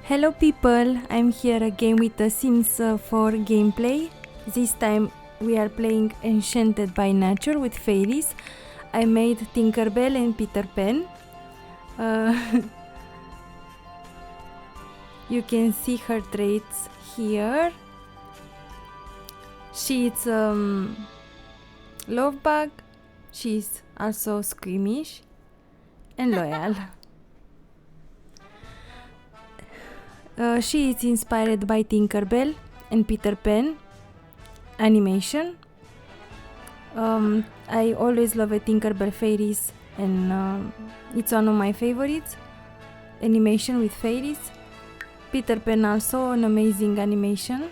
Hello people, I'm here again with the Sims 4 gameplay. This time we are playing Enchanted by Nature with fairies. I made Tinkerbell and Peter Pan. You can see her traits here. She's love bug, she's also squeamish and loyal. She is inspired by Tinkerbell and Peter Pan animation. I always love Tinkerbell fairies and it's one of my favorites. Animation with fairies. Peter Pan also an amazing animation.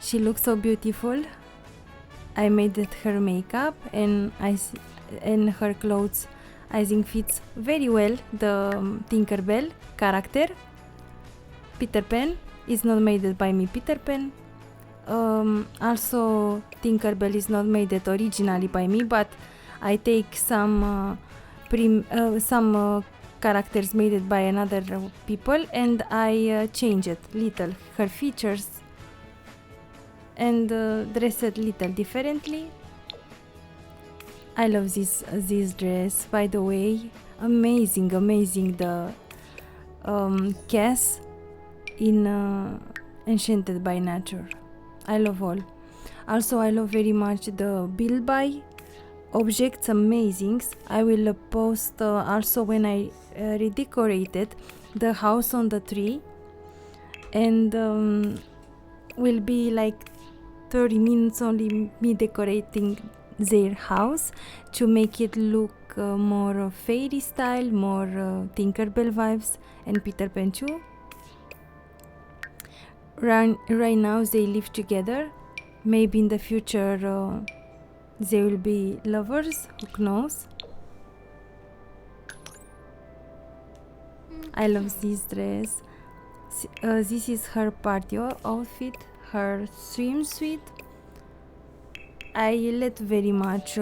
She looks so beautiful. I made her makeup and her clothes I think fits very well the Tinkerbell character. Peter Pan is not made by me, Peter Pan. Also Tinkerbell is not made originally by me, but I take some characters made by another people and I change it little her features and dress it little differently. I love this dress, by the way. Amazing the cast in Enchanted by Nature. I love all. Also, I love very much the build by objects, amazing. I will post also when I redecorated the house on the tree, and will be like 30 minutes only me decorating their house to make it look more fairy style, more Tinkerbell vibes and Peter Pan too. Right now they live together. Maybe in the future they will be lovers, who knows. I love this dress. This is her party outfit, her swimsuit. I like very much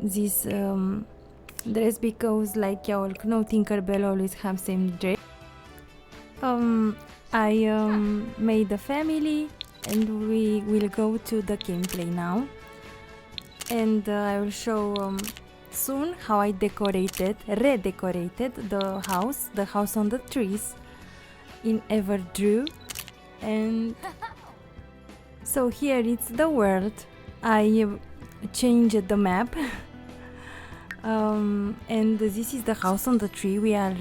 this dress because, like you all know, Tinkerbell always have same dress. I made a family and we will go to the gameplay now, and I will show soon how I redecorated the house on the trees in Everdrew. And so here it's the world. I changed the map and this is the house on the tree we are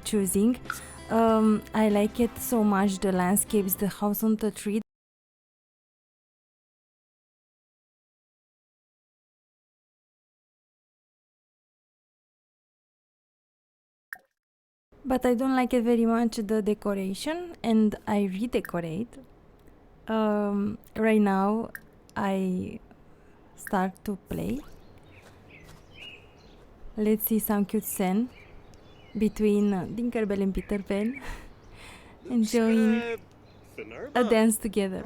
choosing. I like it so much, the landscapes, the house on the tree. But I don't like it very much, the decoration, and I redecorate. Right now I start to play. Let's see some cute scene between Tinkerbell and Peter Pan enjoying a dance together.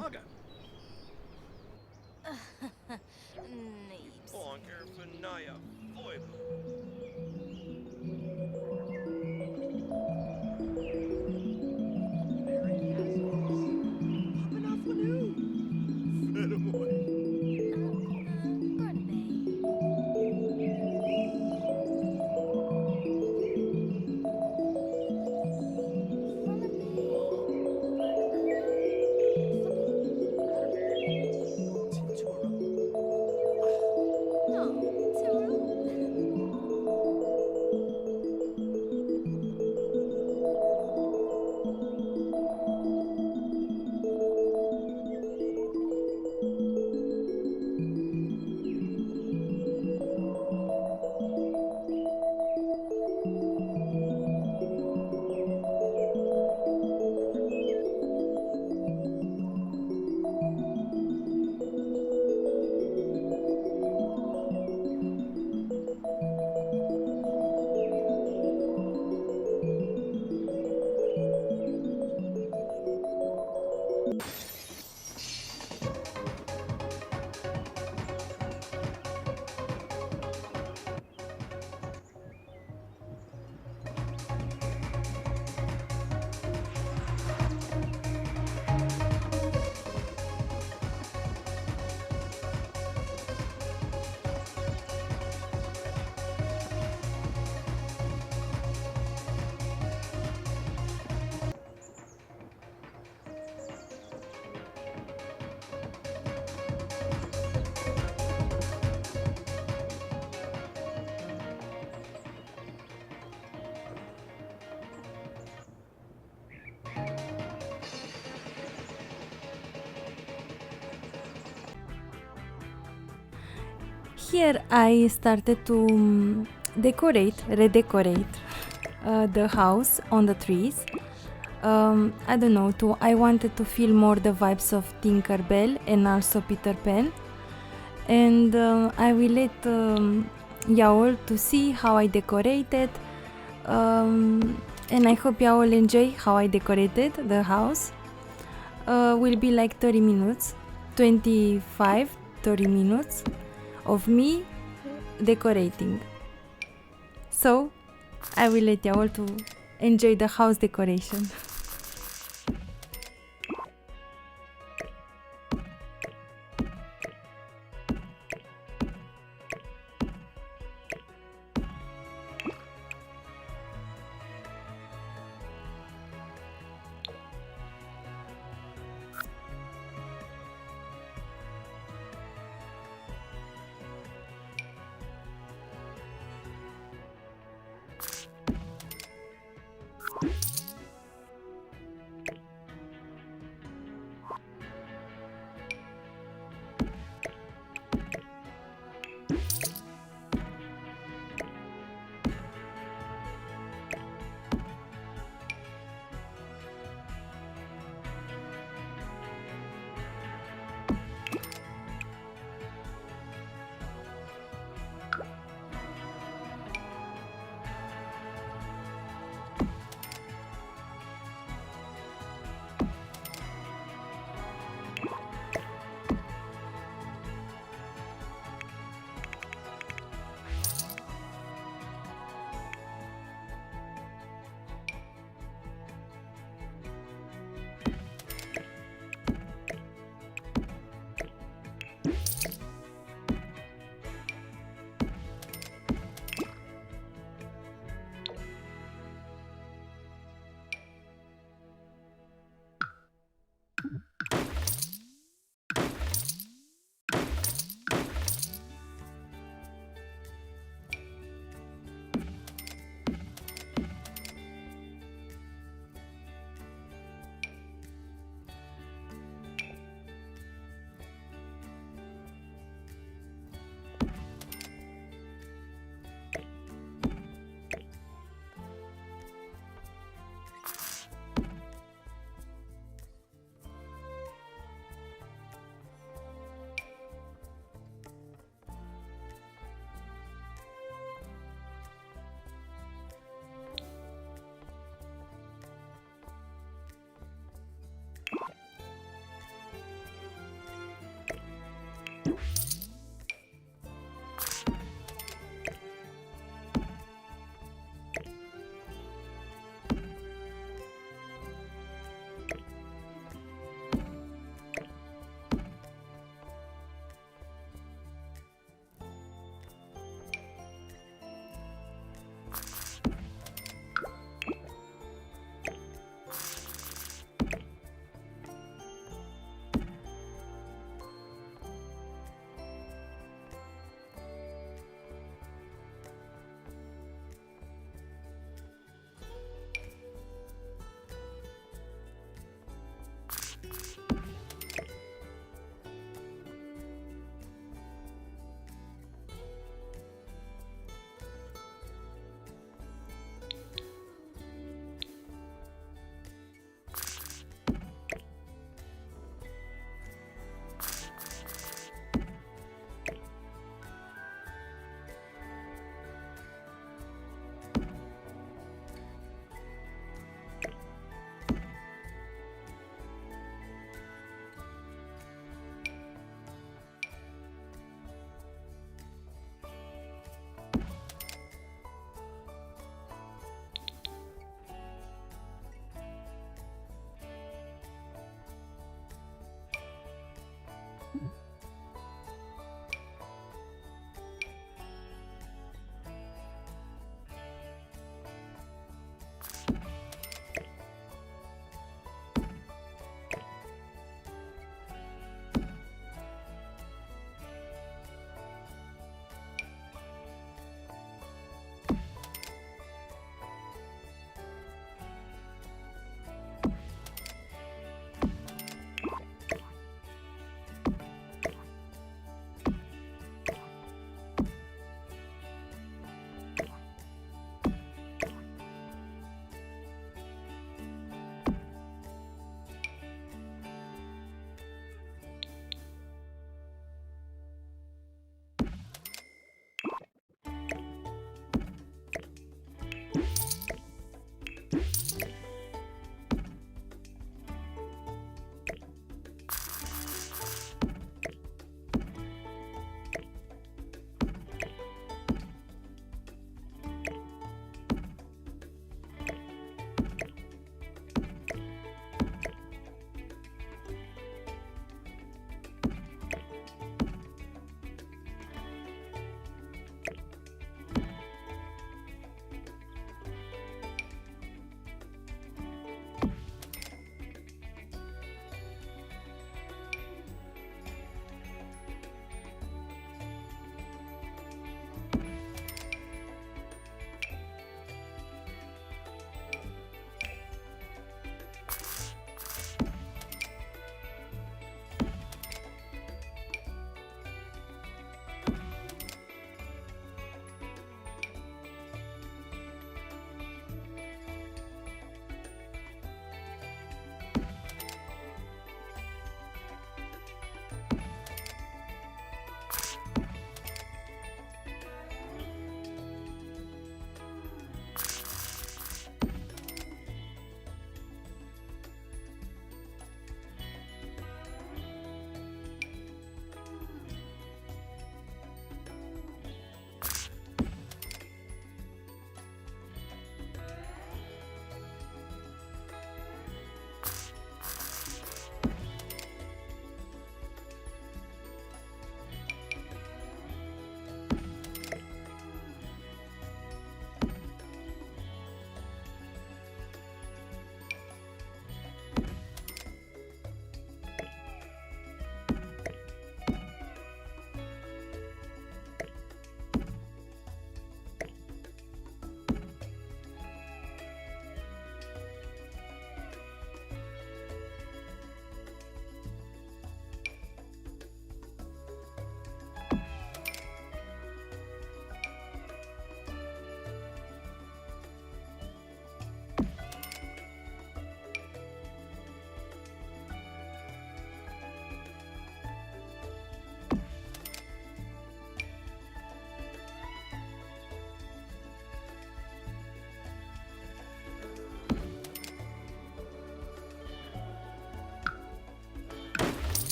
here I started to redecorate the house on the trees. I don't know, I wanted to feel more the vibes of Tinkerbell and also Peter Pan. And I will let y'all to see how I decorated. And I hope y'all enjoy how I decorated the house. Will be like 30 minutes, 25, 30 minutes of me decorating. So I will let y'all to enjoy the house decoration.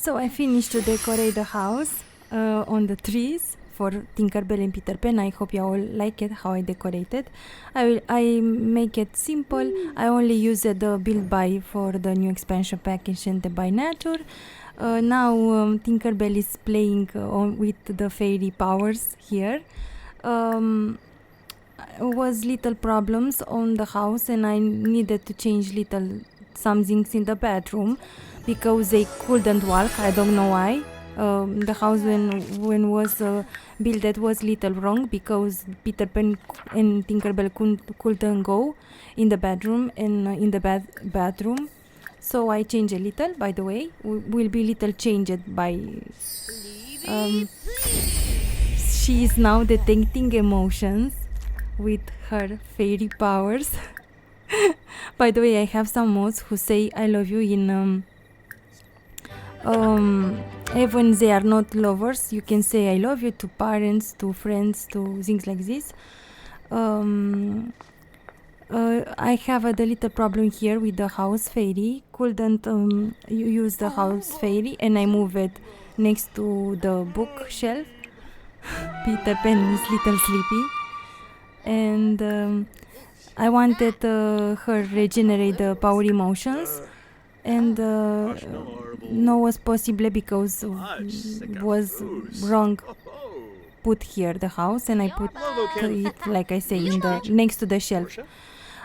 So I finished to decorate the house on the trees for Tinkerbell and Peter Pan. I hope you all like it, how I decorated. I make it simple. I only use the build by for the new expansion pack Enchanted by Nature. Now Tinkerbell is playing with the fairy powers here. Was little problems on the house and I needed to change little some things in the bedroom because they couldn't walk. I don't know why. The house when was built that was little wrong because Peter Pan and Tinkerbell couldn't go in the bedroom and in the bathroom. So I changed a little. By the way, will be little changed by. She is now detecting emotions with her fairy powers. By the way, I have some mods who say I love you in even they are not lovers. You can say I love you to parents, to friends, to things like this. I have a little problem here with the house fairy. Couldn't use the house fairy and I move it next to the bookshelf. Peter Pan is little sleepy and I wanted her regenerate the power emotions and no was possible because was wrong put here the house and I put it like I say in the next to the shelf.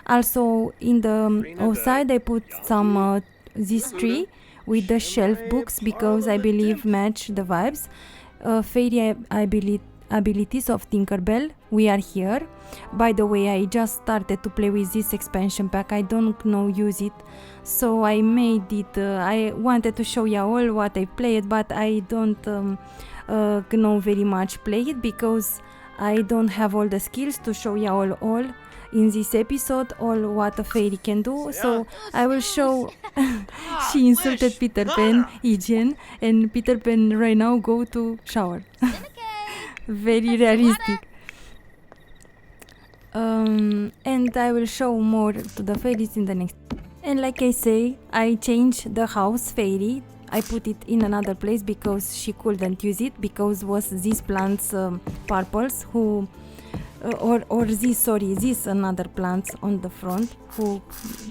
Also in the outside I put some this tree with the shelf books because I believe match the vibes. Fairy abilities of Tinkerbell, we are here. By the way, I just started to play with this expansion pack. I don't know use it, so I made it. I wanted to show you all what I played, but I don't know very much play it because I don't have all the skills to show you all in this episode all what a fairy can do. So I will show. She insulted Peter Pan, Etienne, and Peter Pan right now go to shower. Very realistic. And I will show more to the fairies in the next. And like I say, I changed the house fairy. I put it in another place because she couldn't use it because was these plants purples who or this another plants on the front who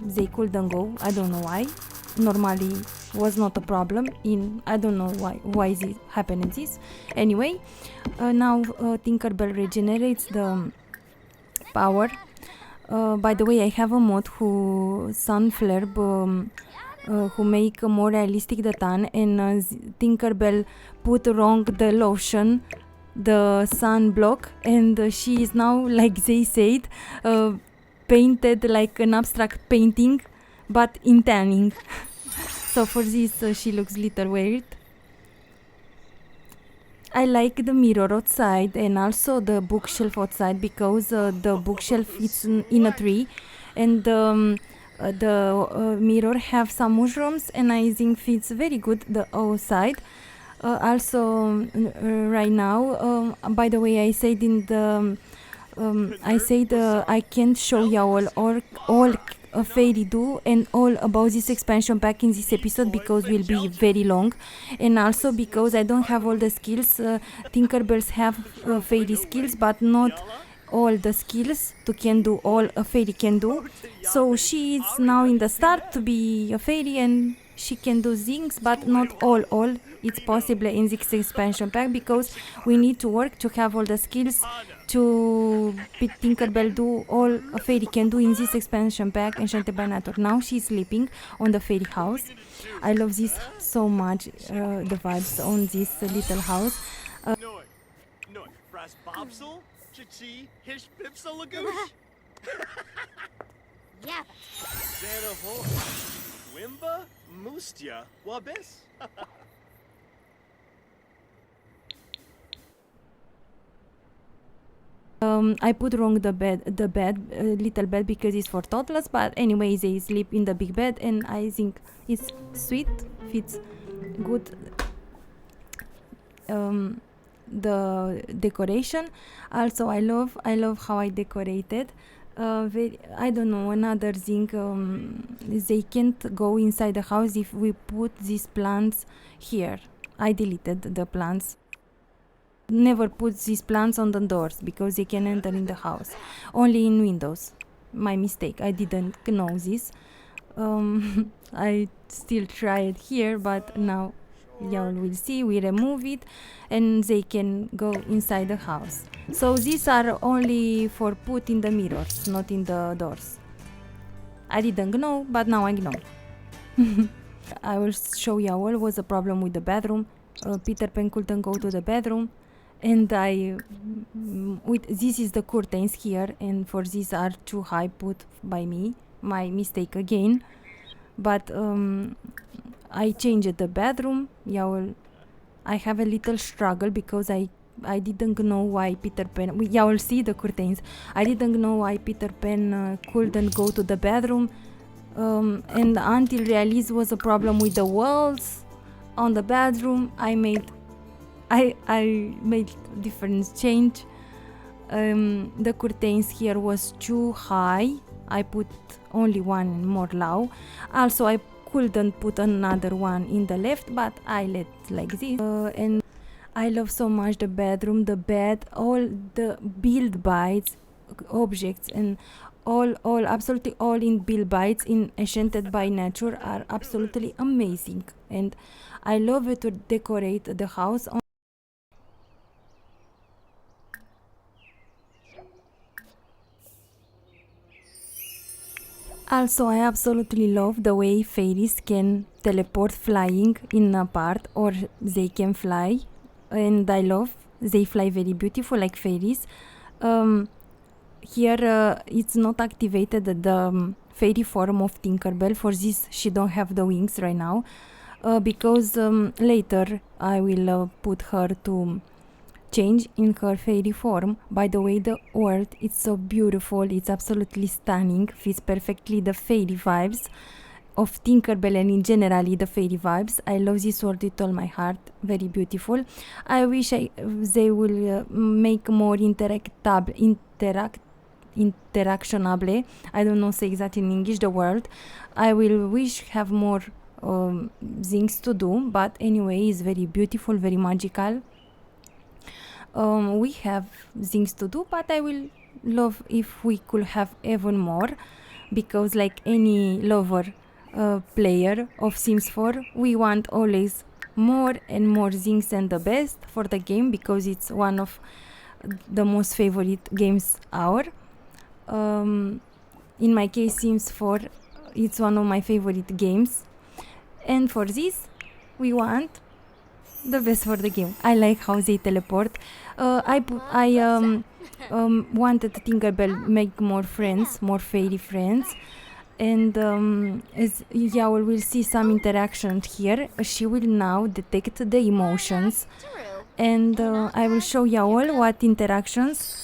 they couldn't go. I don't know why. Normally was not a problem in I don't know why this happened this. Anyway, now Tinkerbell regenerates the power. By the way, I have a mod who Sunflare who make more realistic the tan and Tinkerbell put wrong the lotion, the sun block, and she is now like they said painted like an abstract painting but in tanning. So for this she looks little weird. I like the mirror outside and also the bookshelf outside because the bookshelf is in a tree and the mirror have some mushrooms and I think fits very good the outside. Also right now, by the way, I said in the I can't show you all a fairy do and all about this expansion pack in this episode because will be very long, and also because I don't have all the skills. Tinkerbells have fairy skills but not all the skills to can do all a fairy can do. So she is now in the start to be a fairy and she can do things but not all it's possible in this expansion pack because we need to work to have all the skills to Tinkerbell do all a fairy can do in this expansion pack Enchanted by Nature. Now she's sleeping on the fairy house. I love this so much, the vibes on this little house. Wimba Mustia Wabis. I put wrong the little bed because it's for toddlers, but anyway they sleep in the big bed and I think it's sweet, fits good. The decoration also I love how I decorated. I don't know, another thing, they can't go inside the house if we put these plants here. I deleted the plants. Never put these plants on the doors because they can enter in the house. Only in windows. My mistake. I didn't know this. I still try it here, but now y'all will see. We remove it and they can go inside the house. So these are only for put in the mirrors, not in the doors. I didn't know, but now I know. I will show y'all what was the problem with the bedroom. Peter Pan couldn't go to the bedroom, and this is the curtains here, and for these are too high put by me. My mistake again. But I changed the bedroom. I have a little struggle because I didn't know why Peter Pan. Y'all see the curtains. I didn't know why Peter Pan couldn't go to the bedroom, and until realized was a problem with the walls on the bedroom. I made different change. The curtains here was too high. I put only one more low. Also, I couldn't put another one in the left, but I let like this. And I love so much the bedroom, the bed, all the build bites, objects, and absolutely all in build bites in Enchanted by Nature are absolutely amazing. And I love it to decorate the house. Also, I absolutely love the way fairies can teleport flying in a part, or they can fly, and I love they fly very beautiful like fairies. Here it's not activated the fairy form of Tinkerbell. For this she don't have the wings right now, because later I will put her to change in her fairy form. By the way, the world, it's so beautiful, it's absolutely stunning, fits perfectly the fairy vibes of Tinkerbell and in generally the fairy vibes. I love this world with all my heart, very beautiful. I wish they will make more interactionable. I don't know say exactly in English the word. I will wish have more things to do, but anyway, it's very beautiful, very magical. We have things to do, but I will love if we could have even more, because like any lover player of Sims 4, we want always more and more things and the best for the game, because it's one of the most favorite games our. In my case, Sims 4, it's one of my favorite games, and for this we want the best for the game. I like how they teleport. I wanted Tinkerbell make more friends, more fairy friends, and as y'all will see some interaction here. She will now detect the emotions, and I will show y'all what interactions.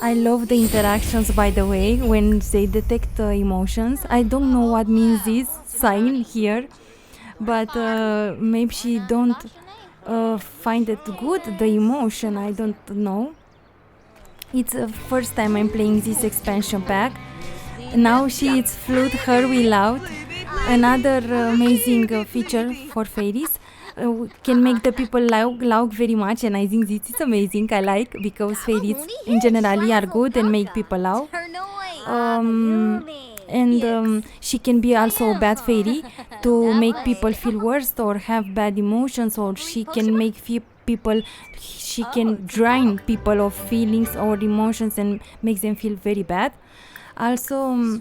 I love the interactions, by the way, when they detect emotions. I don't know what means this sign here, but maybe she don't find it good, the emotion, I don't know. It's the first time I'm playing this expansion pack. Now it's flute her will out. Another amazing feature for fairies, can make the people laugh very much, and I think this is amazing. I like, because fairies in general are good and make people laugh. And she can be also a bad fairy to make people feel worse or have bad emotions, or she can make she can drain people of feelings or emotions and make them feel very bad. Also,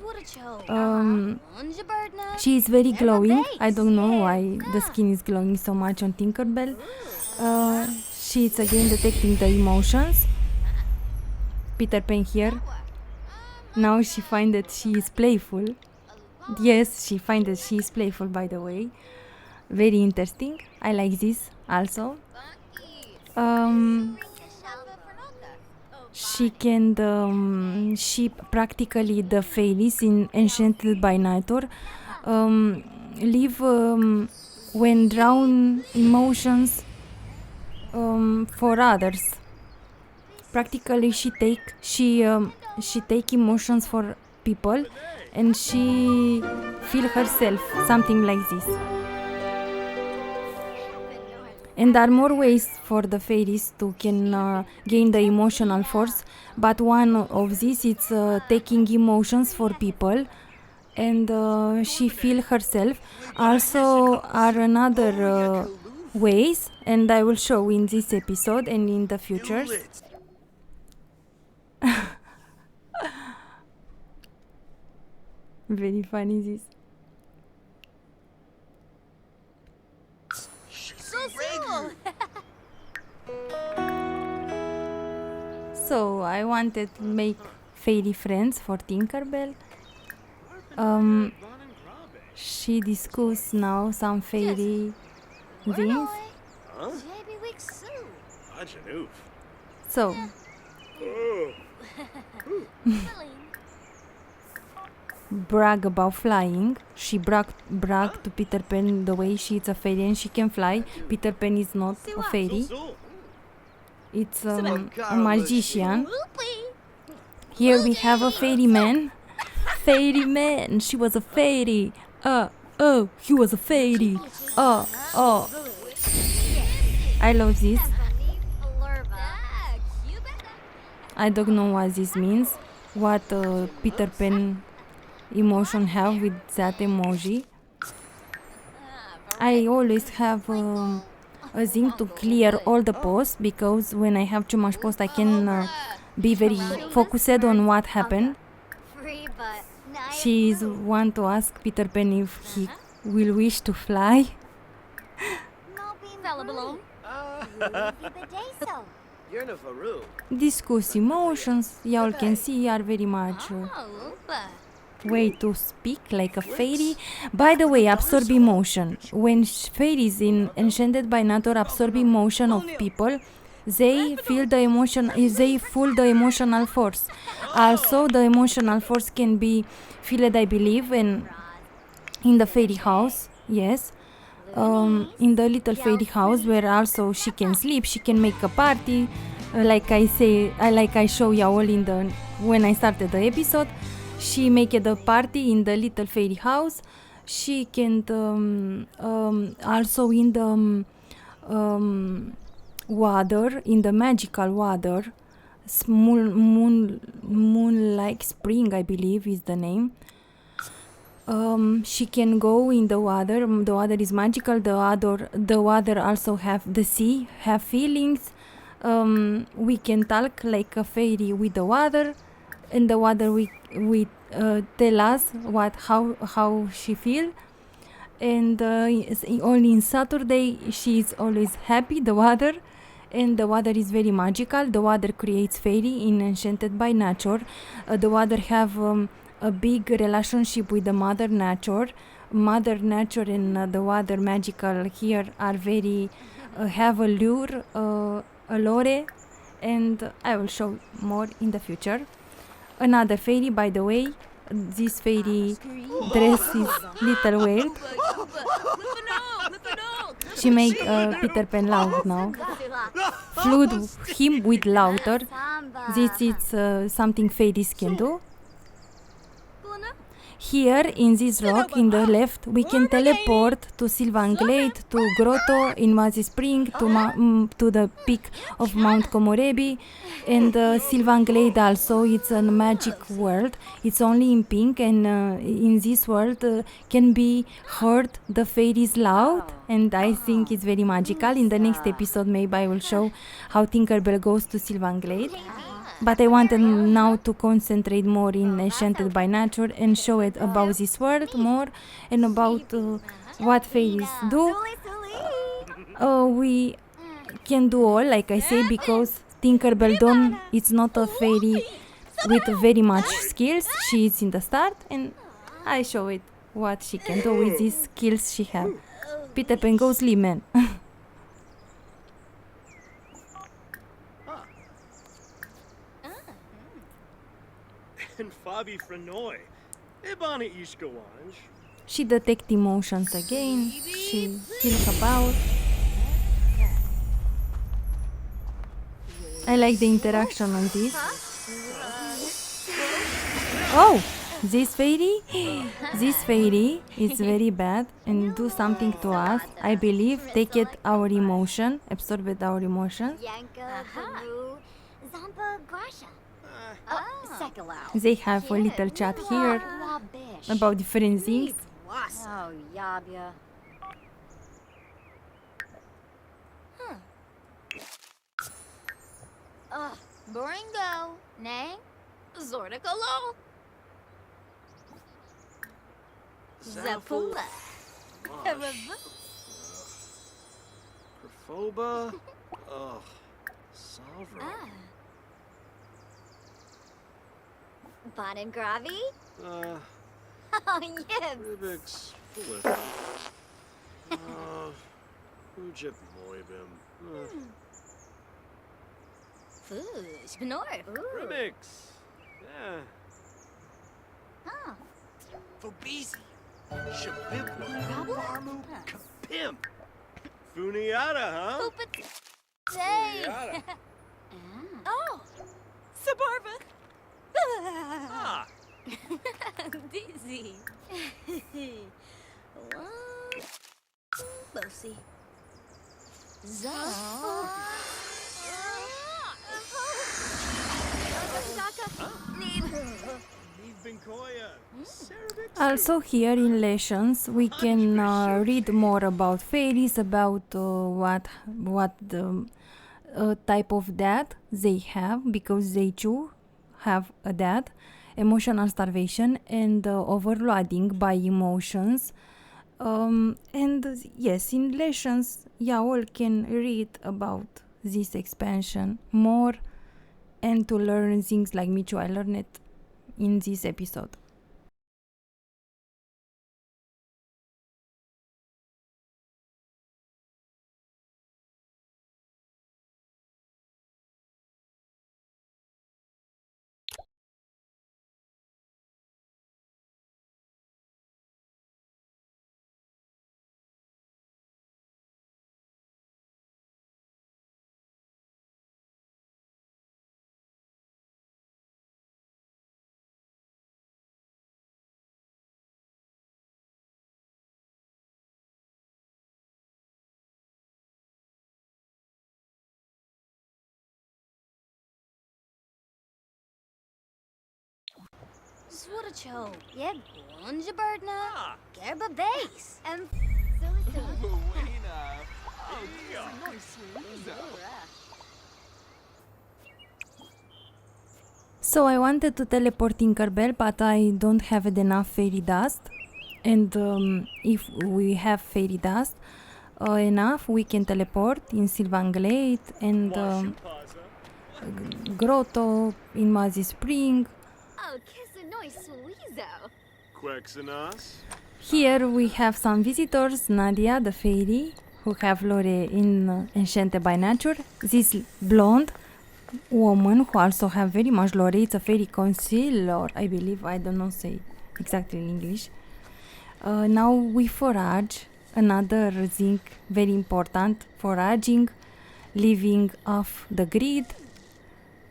she is very glowing. I don't know why the skin is glowing so much on Tinkerbell. She is again detecting the emotions. Peter Pan here. Now she finds that she is playful. Yes, she finds that she is playful, by the way. Very interesting. I like this also. She can she practically the fairies in Enchanted by Nature live when drown emotions for others. Practically she she take emotions for people and she feel herself, something like this. And there are more ways for the fairies to can gain the emotional force, but one of these is taking emotions for people and she feel herself. Also are another ways, and I will show in this episode and in the futures. Very funny this. So I wanted to make fairy friends for Tinkerbell. She discuss now some fairy things. So brag about flying. She brag to Peter Pan the way she's a fairy and she can fly. Peter Pan is not a fairy. It's a magician. Here we have a fairy man. Fairy man, she was a fairy. Oh, he was a fairy. Oh. I love this. I don't know what this means. What Peter Pan emotion have with that emoji. I always have a thing to clear all the posts, because when I have too much post I can be very focused on what happened. She is want to ask Peter Pan if he will wish to fly. Discuss emotions. Y'all can see are very much way to speak like a fairy. By the way, absorb emotion. When fairies in Enchanted by Nature absorb emotion of people, they feel the emotion. They feel the emotional force. Also, the emotional force can be felt, I believe, in the fairy house. Yes. In the little fairy house, where also she can sleep, she can make a party. Like I say, like I show you all in the when I started the episode, she make a party in the little fairy house. She can also in the water, in the magical water, moon-like spring, I believe is the name. She can go in the water. The water is magical. The water also have the sea, have feelings. We can talk like a fairy with the water, and the water we tell us how she feel. And only in Saturday she is always happy, the water, and the water is very magical. The water creates fairy in Enchanted by Nature. The water have a big relationship with the Mother Nature. Mother Nature and the water magical here are very have a lure, allure, and I will show more in the future. Another fairy, by the way, this fairy dress is little weird. She make Peter Pan loud now. Flood him with laughter. This is something fairies can do. Here in this rock in the left we can teleport to Sylvan Glade, to Grotto in Mazi Spring, to the peak of Mount Komorebi, and Sylvan Glade also. It's a magic world. It's only in pink, and in this world can be heard the fairies loud, and I think it's very magical. In the next episode maybe I will show how Tinkerbell goes to Sylvan Glade. But I wanted now to concentrate more in Enchanted by Nature and show it about this world more and about what fairies do. We can do all, like I say, because Tinkerbell Dawn is not a fairy with very much skills. She is in the start, and I show it what she can do with these skills she have. Peter Pan go sleep, man. And Fabi Frenoy. Ibana Ishkawanj. She detects emotions again. She feels about. I like the interaction on this. Oh, this fairy? This fairy is very bad and do something to us. I believe take it our emotion, absorb it our emotions. Yanka, Peru, Zampa, Grasha. Sekalau. They have a little chat here about different things. Oh, Yabia. Boringo. Nang. Zordicolo. Zapula. Perfoba. Ugh. Salva. Bonin Gravi. Uh, Oh, yes. Rubik's. Prolific. Ujip Moibim. Foosh. Gnor. Rubik's. Yeah. Huh. Fobizi. Shabibwa. Problem? Farmu. Kapim. Funiata, huh? Oopit. Say. Funiata. Oh. Suburba. Ah. Dizzy. Bossy. Also here in lessons we can read more about fairies, about what the type of death they have, because they too have a death, emotional starvation and overloading by emotions. And yes, in lessons, all can read about this expansion more and to learn things like me too. I learned it in this episode. Swoodacho. Yeb. Lungebirdna. Gerba base. And So I wanted to teleport Tinkerbell, but I don't have enough fairy dust. And if we have fairy dust enough, we can teleport in Sylvan Glade and Grotto in Mazi Spring. Oh, kiss a noise sweezo. Quexanas. Here we have some visitors, Nadia the fairy, who have lore in Enchanted by Nature. This blonde woman who also have very much lore, it's a fairy concealer, I believe, I don't know say exactly in English. Now we forage, another thing very important, foraging, living off the grid,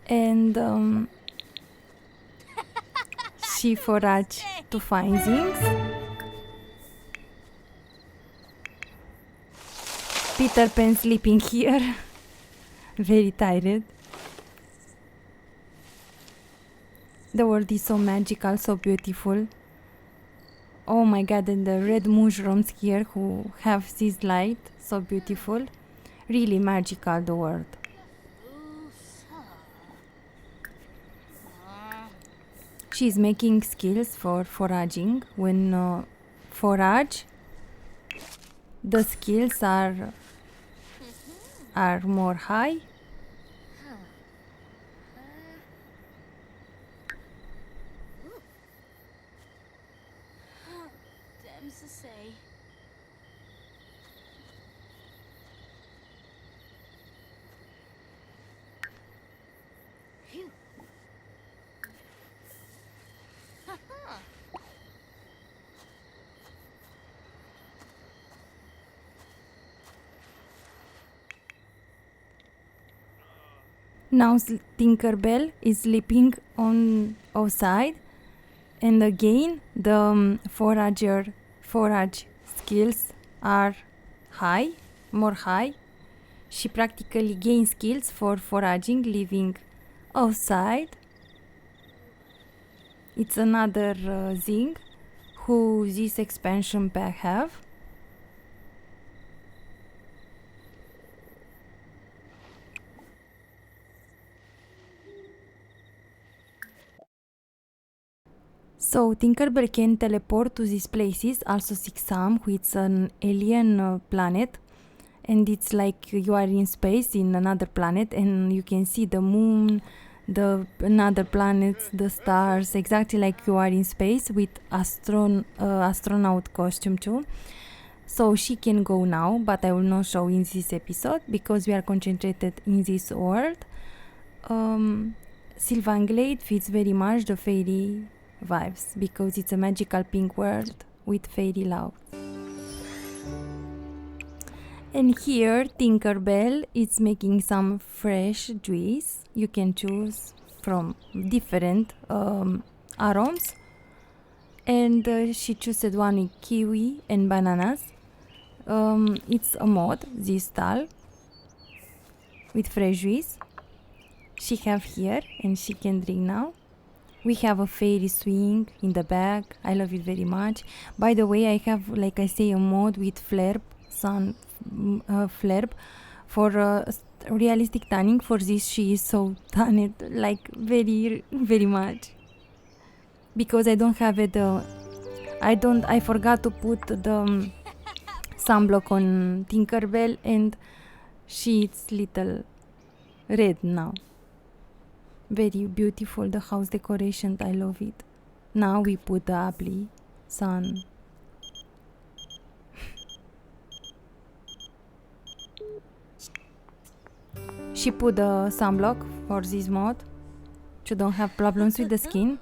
and she forage to find things. Peter Pan sleeping here, very tired. The world is so magical, so beautiful. Oh my god, and the red mushrooms here who have this light, so beautiful. Really magical, the world. She's making skills for foraging. When forage, the skills are more high. Damn's to say. Phew. Now Tinkerbell is sleeping on outside And again, the forage skills are high, more high. She practically gains skills for foraging, living outside. It's another thing who this expansion pack have. So Tinkerbell can teleport to these places, also Sixam, which is an alien planet, and it's like you are in space in another planet, and you can see the moon, the another planets, the stars, exactly like you are in space with astronaut costume too. So she can go now, but I will not show in this episode because we are concentrated in this world. Sylvan Glade fits very much the fairy vibes because it's a magical pink world with fairy love. And here Tinkerbell is making some fresh juice. You can choose from different aromas, and she chose one with kiwi and bananas. It's a mod, this style with fresh juice. She have here and she can drink now. We have a fairy swing in the back. I love it very much. By the way, I have, like I say, a mod with flare, sun flare for realistic tanning. For this, she is so tanned, like very, very much. Because I don't have it. I forgot to put the sunblock on Tinkerbell, and she's little red now. Very beautiful, the house decoration, I love it. Now we put the apple sun. She put the sunblock for this mod to don't have problems with the skin.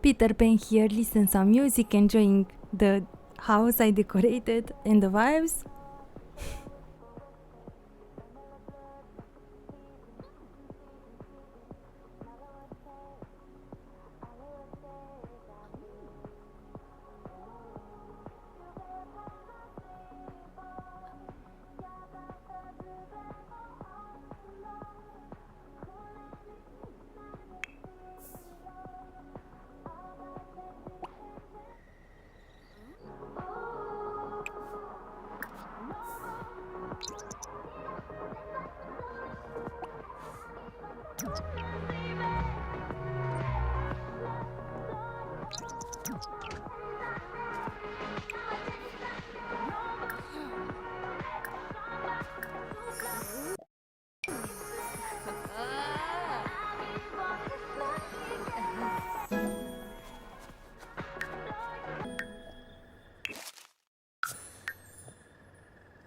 Peter Pan here, listen some music, enjoying the house I decorated and the vibes.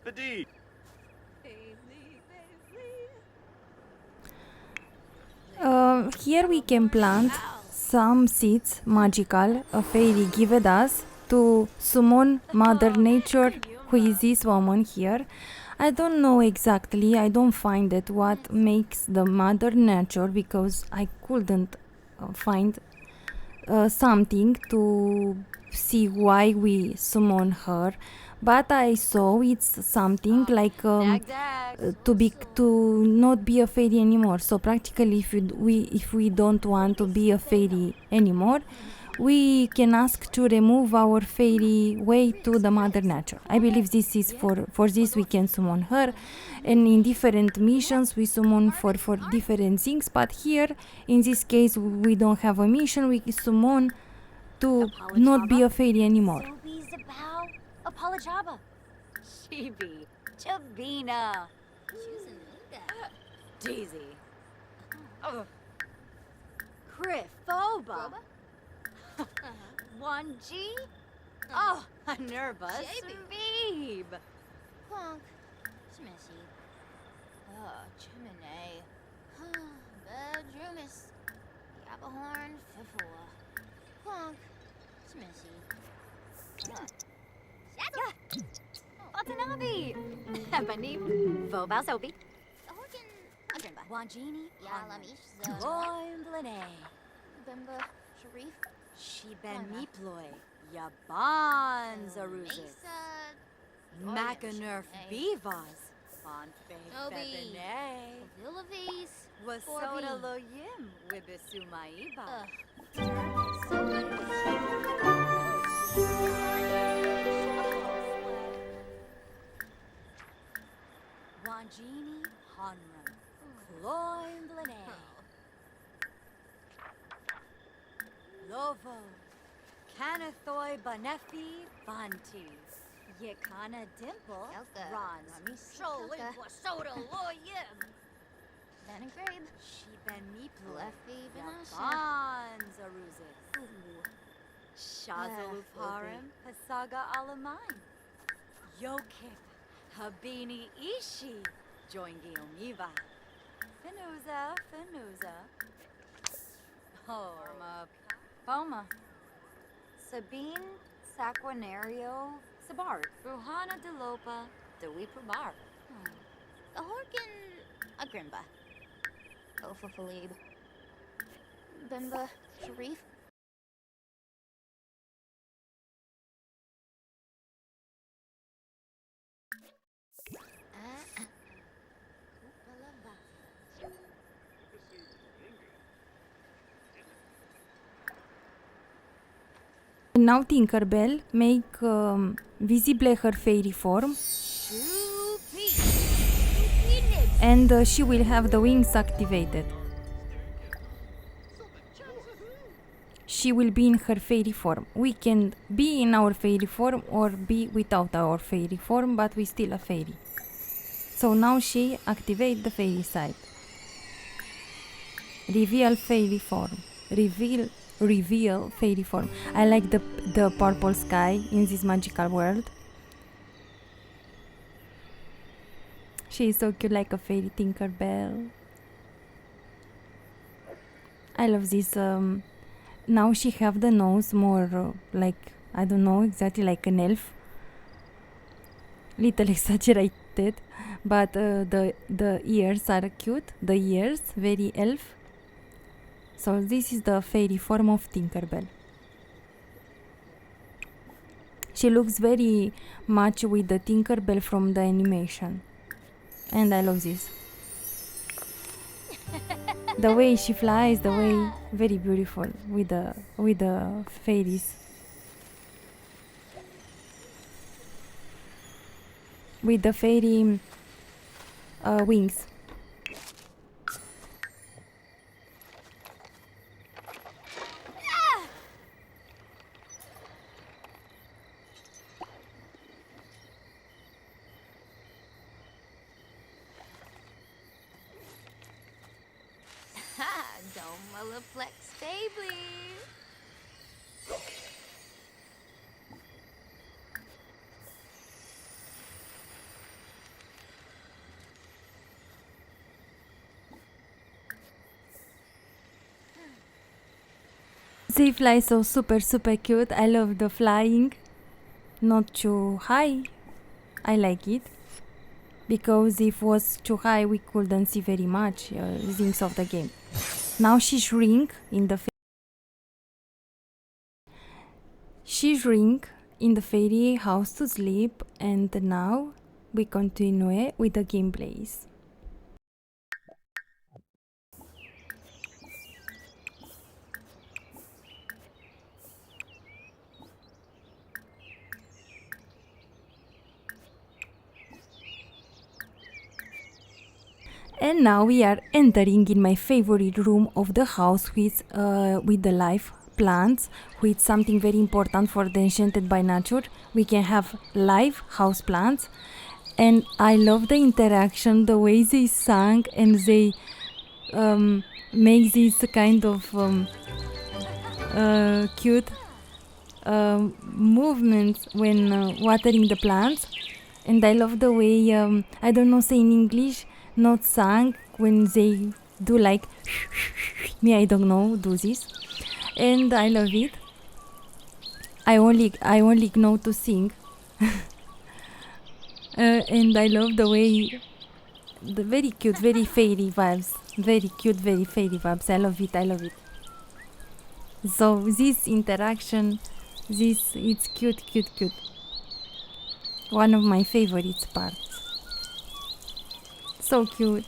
Fadid. Here we can plant some seeds, magical, a fairy gave us to summon Mother Nature, who is this woman here. I don't know exactly, I don't find it what makes the Mother Nature, because I couldn't find something to see why we summon her, but I saw it's something like to not be a fairy anymore. So practically, if we don't want to be a fairy anymore, we can ask to remove our fairy way to the Mother Nature. I believe this is for this we can summon her, and in different missions we summon for different things. But here, in this case, we don't have a mission. We summon to not be a fairy anymore. Apolojaba. Chibi. Chabina. Daisy. Crifoba. Wanji. Oh, Nerva. Sweeb. Plonk. Smishy. Chimney. Bedroomis. Yabahorn. Fifua. Plonk. Smishy. Watanabe! Ebony, Vobal Soapy. Horkin, Agrimba. Wanjini, Yalamish, Loimblane. Bimba, Sharif. Shiben Miploy, Yaban Zaruzis. Macanerf Bivas. Bonfe Febene. Villavis. Wasoda Loyim, Wibisumaiba. Wanjini Hanram, Cloyne Blane, Lovo, Canathoi Banefi Banti, Yekana Dimple, Ron, Sholi Soda Loyim, Then and Grabe, She Ben Meeple, Leffy Banasha, Zaruzis, Shazaluf Harem, Hasaga Alamine, Yokif. Habini Ishi, Joingi Omiva, Finuza, Horma, Poma, Sabine, Saquinario, Sabar, Ruhana de Lopa, Dewi Pubar, the Horkin, Agrimba, Ofa Falib, Bimba, Sharif. Now Tinkerbell make visible her fairy form, and she will have the wings activated. She will be in her fairy form. We can be in our fairy form or be without our fairy form, but we still a fairy. So now she activate the fairy side. Reveal fairy form. Reveal fairy form. I like the purple sky in this magical world. She is so cute, like a fairy Tinkerbell. I love this now she have the nose more like, I don't know, exactly like an elf. Little exaggerated, but the ears are cute. The ears very elf. So this is the fairy form of Tinkerbell. She looks very much with the Tinkerbell from the animation, and I love this. The way she flies, the way very beautiful with the fairies, with the fairy wings. Don't flex stably. They fly so super cute. I love the flying. Not too high. I like it. Because if it was too high, we couldn't see very much things of the game. Now she shrink in the fairy house to sleep, and now we continue with the gameplays. And now we are entering in my favorite room of the house with the live plants, with something very important for the Enchanted by Nature. We can have live house plants, and I love the interaction, the way they sang and they make this kind of cute movements when watering the plants. And I love the way, I don't know say in English, not sang, when they do like me, I don't know, do this, and I love it. I only know to sing. And I love the way, the very cute, very fairy vibes, very cute, very fairy vibes. I love it. So this interaction, it's cute. One of my favorite parts. So cute.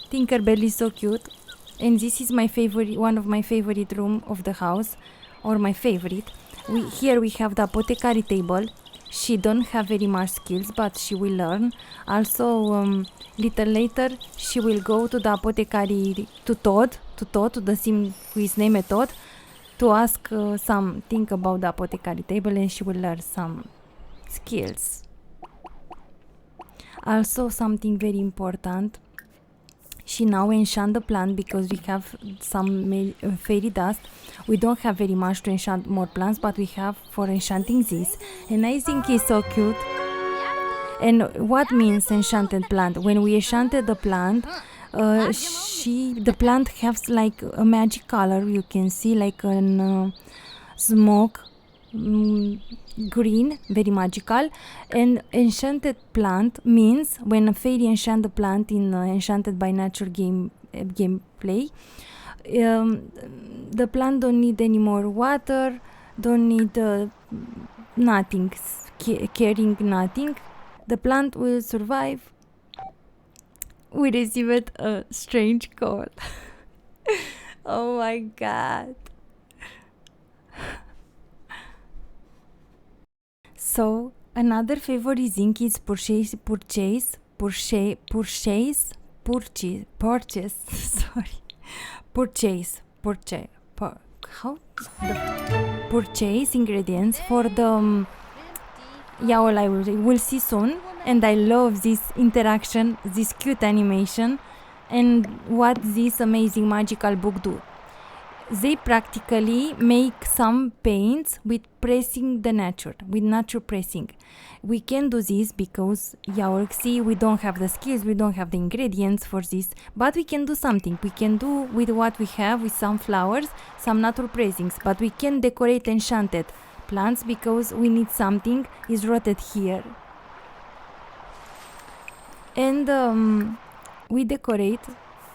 Tinkerbell is so cute, and this is my favorite, one of my favorite room of the house, or my favorite. Here we have the apothecary table. She don't have very much skills, but she will learn. Also, little later, she will go to the apothecary, to the sim who is named Todd, to ask something about the apothecary table, and she will learn some skills. Also, something very important, she now enchant the plant, because we have some fairy dust. We don't have very much to enchant more plants, but we have for enchanting this, and I think it's so cute. And what means enchanted plant? When we enchanted the plant, the plant has like a magic color. You can see like an smoke, green, very magical. And enchanted plant means when a fairy enchant the plant in Enchanted by Nature gameplay, the plant don't need any more water, don't need nothing, caring nothing. The plant will survive. We received a strange call. Oh my god. So another favorite thing is purchase. Sorry, purchase ingredients for the yawl. I will see soon, and I love this interaction, this cute animation, and what this amazing magical book do. they practically make some paints with pressing the nature, with nature pressing. We can do this because, yeah, see, we don't have the skills, we don't have the ingredients for this, but we can do something. We can do with what we have, with some flowers, some natural pressings, but we can decorate enchanted plants because we need something is rotted here. And we decorate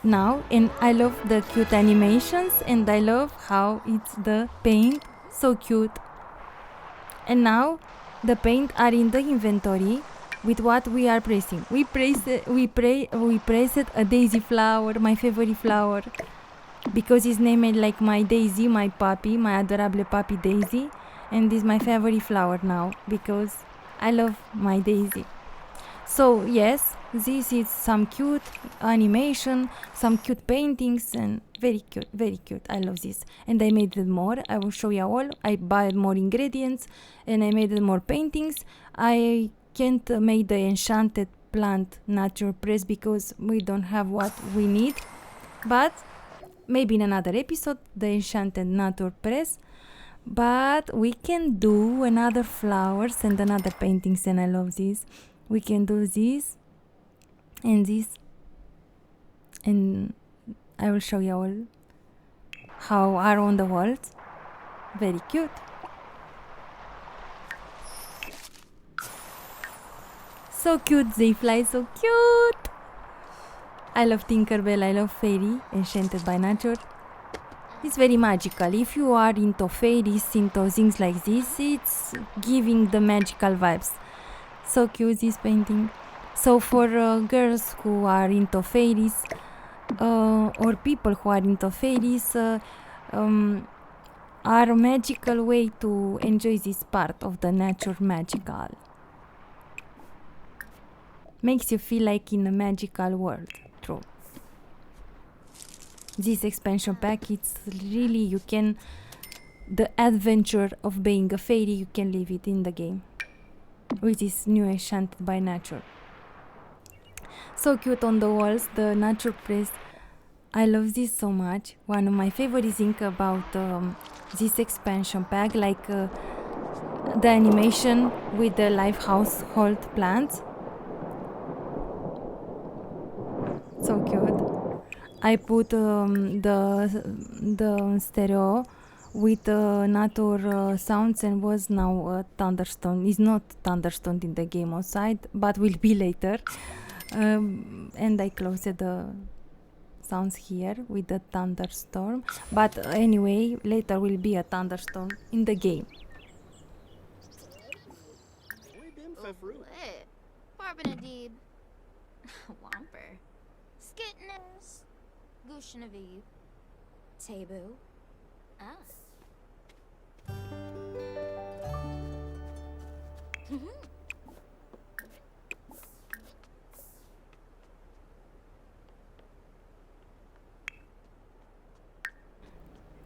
now, and I love the cute animations, and I love how it's the paint, so cute. And now the paint are in the inventory with what we are pressing. We pressed a daisy flower, my favorite flower, because it's named like my Daisy, my puppy, my adorable puppy Daisy, and this is my favorite flower now because I love my Daisy. So yes, this is some cute animation, some cute paintings, and very cute, very cute. I love this. And I made it more. I will show you all. I bought more ingredients and I made more paintings. I can't make the enchanted plant nature press because we don't have what we need. But maybe in another episode, the enchanted nature press. But we can do another flowers and another paintings, and I love this. We can do this and this, and I will show you all how are on the walls. Very cute. So cute, they fly so cute. I love Tinkerbell, I love fairy, enchanted by nature. It's very magical. If you are into fairies, into things like this, it's giving the magical vibes. So cute, this painting. So for girls who are into fairies or people who are into fairies, are a magical way to enjoy this part of the nature magical. Makes you feel like in a magical world. True. This expansion pack, it's really, you can, the adventure of being a fairy, you can live it in the game with this new Enchanted by nature. So cute on the walls, the nature press. I love this so much. One of my favorite things about this expansion pack, like the animation with the live household plants. So cute. I put the stereo with nature sounds, and was now a thunderstorm. It's not thunderstorm in the game outside, but will be later. And I closed the sounds here with the thunderstorm. But anyway, later will be a thunderstorm in the game. Lit. Barbinadib. Whomper. Skitness. Gushnaviv. Tebu. Ah.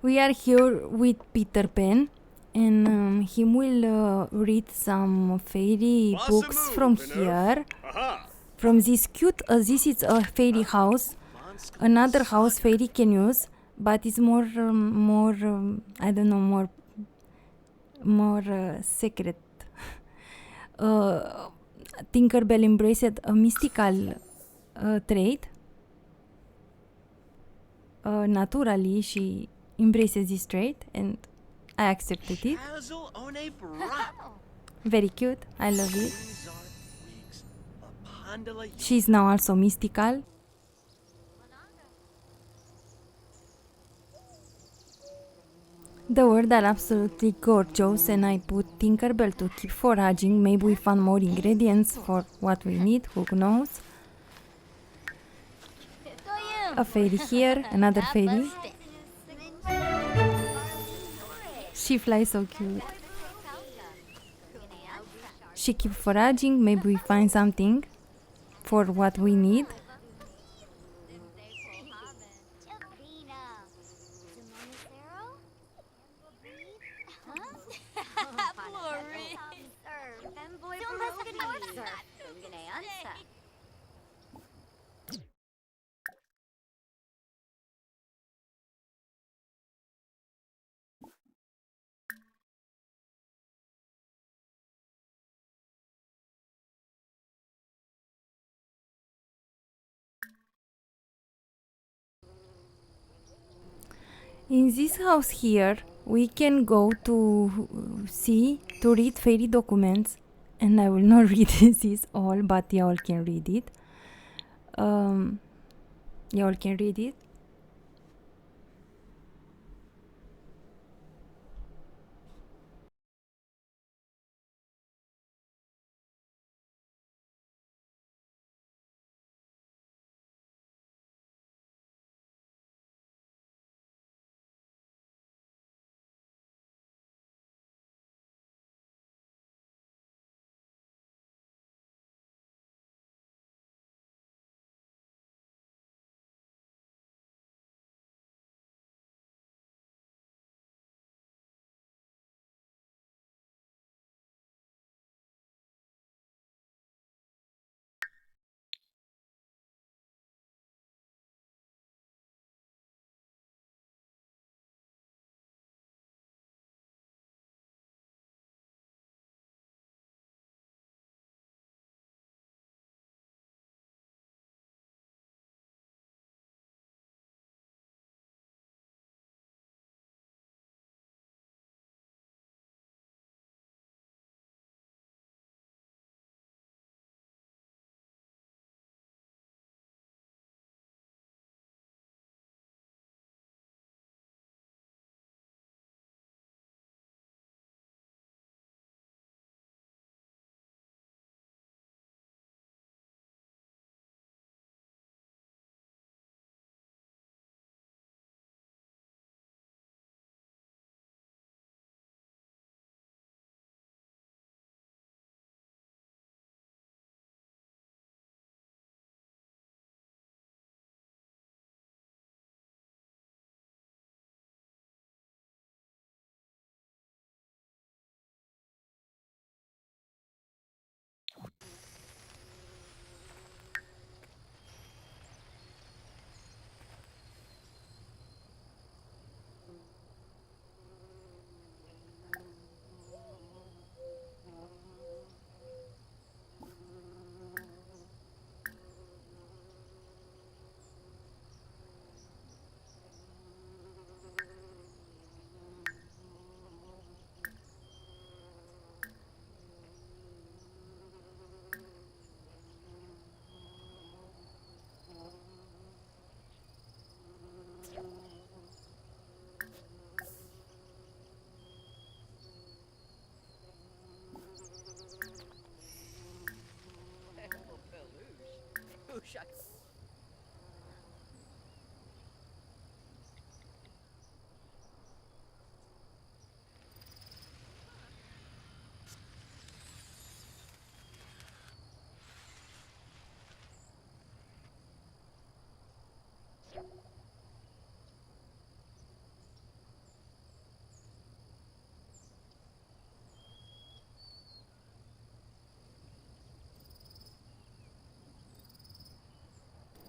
We are here with Peter Pan, and he will read some fairy books from here. Aha! From this cute, this is a fairy house. Another house fairy can use, but it's more, I don't know, more secret. Tinkerbell embraced a mystical trait. Naturally, she embraces this trait, and I accepted it. Hazel on a brat. Very cute. I love it. These are wigs. A pandala She's now also mystical. The words are absolutely gorgeous, and I put Tinkerbell to keep foraging. Maybe we found more ingredients for what we need, who knows. A fairy here, another fairy. She flies so cute. She keeps foraging, maybe we find something for what we need. In this house here, we can go to read fairy documents, and I will not read this all, but y'all can read it. Y'all can read it.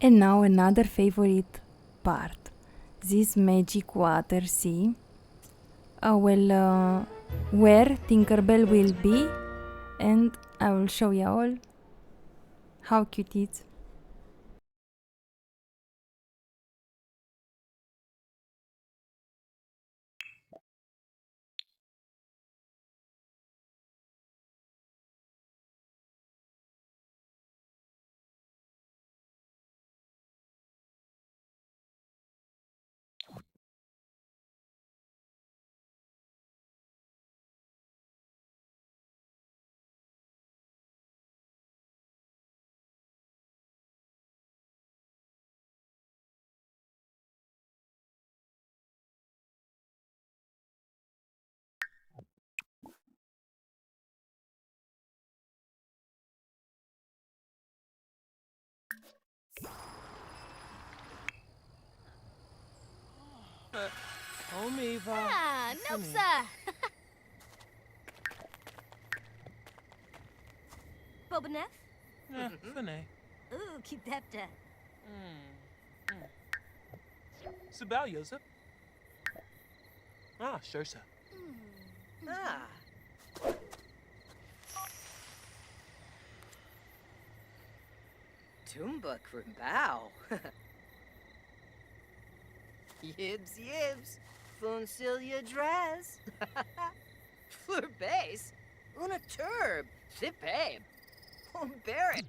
And now another favorite part. This magic water, see? Where Tinkerbell will be, and I will show you all how cute it is. Home, Eva. Ah, nope, Honey. sir. Bobaneth? Funny. Ooh, keep that. Sibel, Joseph. Ah, sure, sir. Ah. Tumba Krimbao. Yibs, yibs. Funcilia dress. Fleur base. Una turb. Zip babe. Barrett.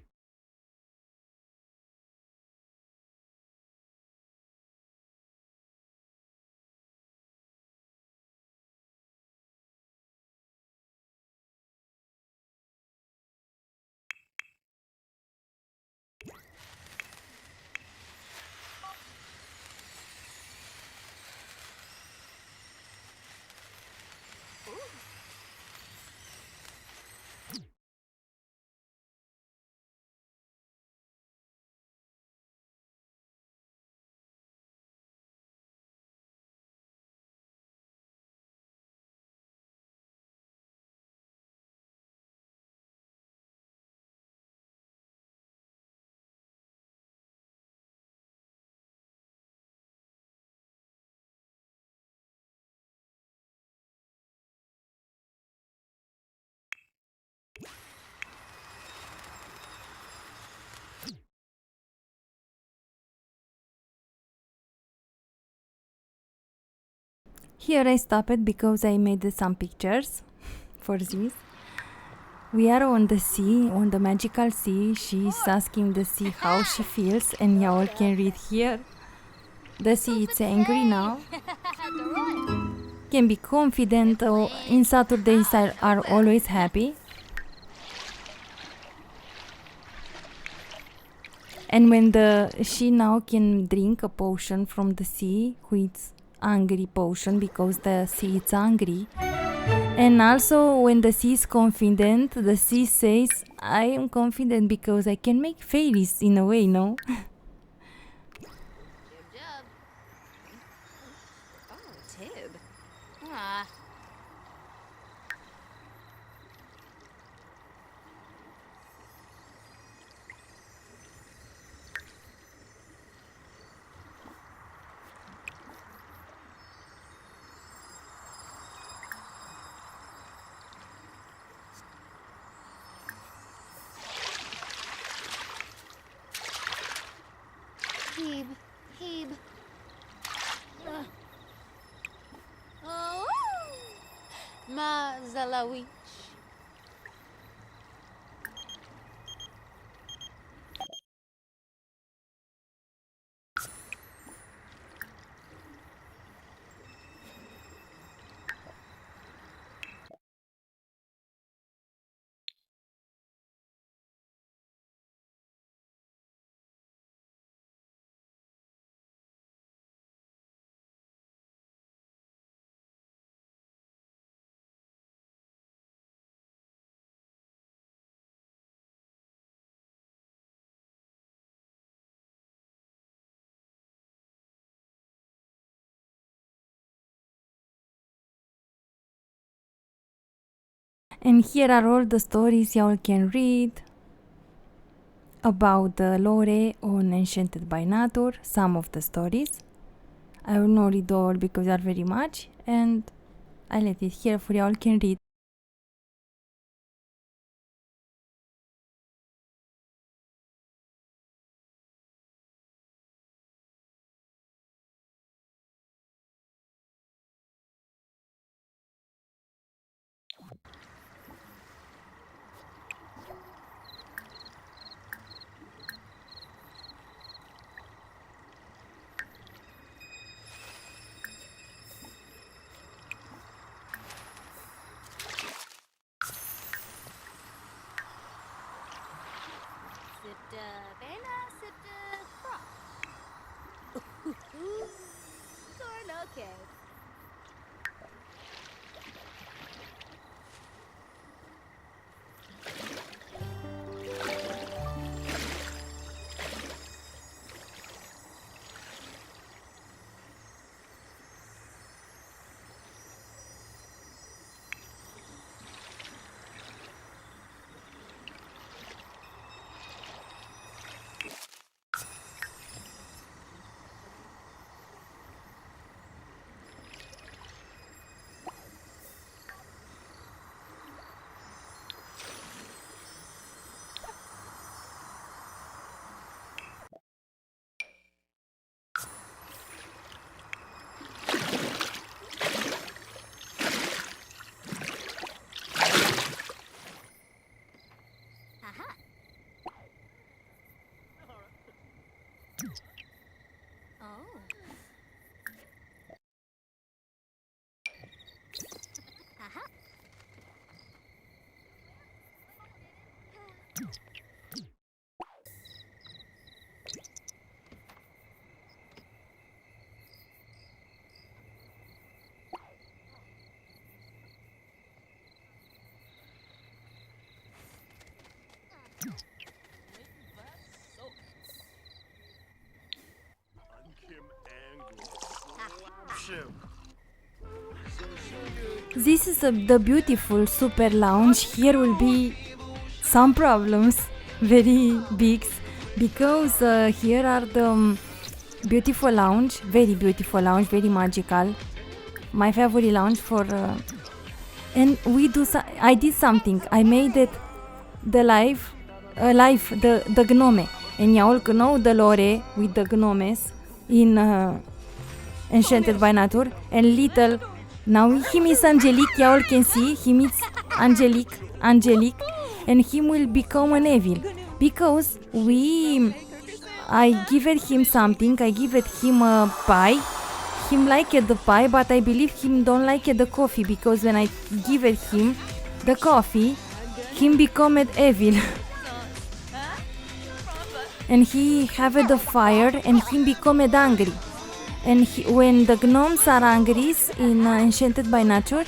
Here I stopped because I made some pictures for this. We are on the sea, on the magical sea. She's asking the sea how she feels, and y'all can read here. The sea is angry now. Can be confident. In Saturdays are always happy. And when she now can drink a potion from the sea, which is angry potion because the sea is angry. And also when the sea is confident, the sea says, I am confident because I can make fairies in a way, no? Jib jub. Oh, Tib. Ah. Heeb. Heeb. Oh. Ma Zalawich. And here are all the stories y'all can read about the lore on Enchanted by Nature, some of the stories. I will not read all because they are very much, and I let it here for y'all can read. Sipta Bela, Sipta Crop. Tornoke. This is the beautiful super lounge. Here will be some problems, very big, because here are the beautiful lounge, very magical. My favorite lounge for, and we do. I did something. I made it the live, the gnome, and you all know the lore with the gnomes in Enchanted by Nature, and little. Now he meets Angelique, you all can see, he meets Angelique, and him will become an evil. Because I gave him something, I gave him a pie, him liked the pie, but I believe him don't like the coffee, because when I give him the coffee, him become an evil. And he have the fire, and him become angry. And when the gnomes are angry in Enchanted by Nature,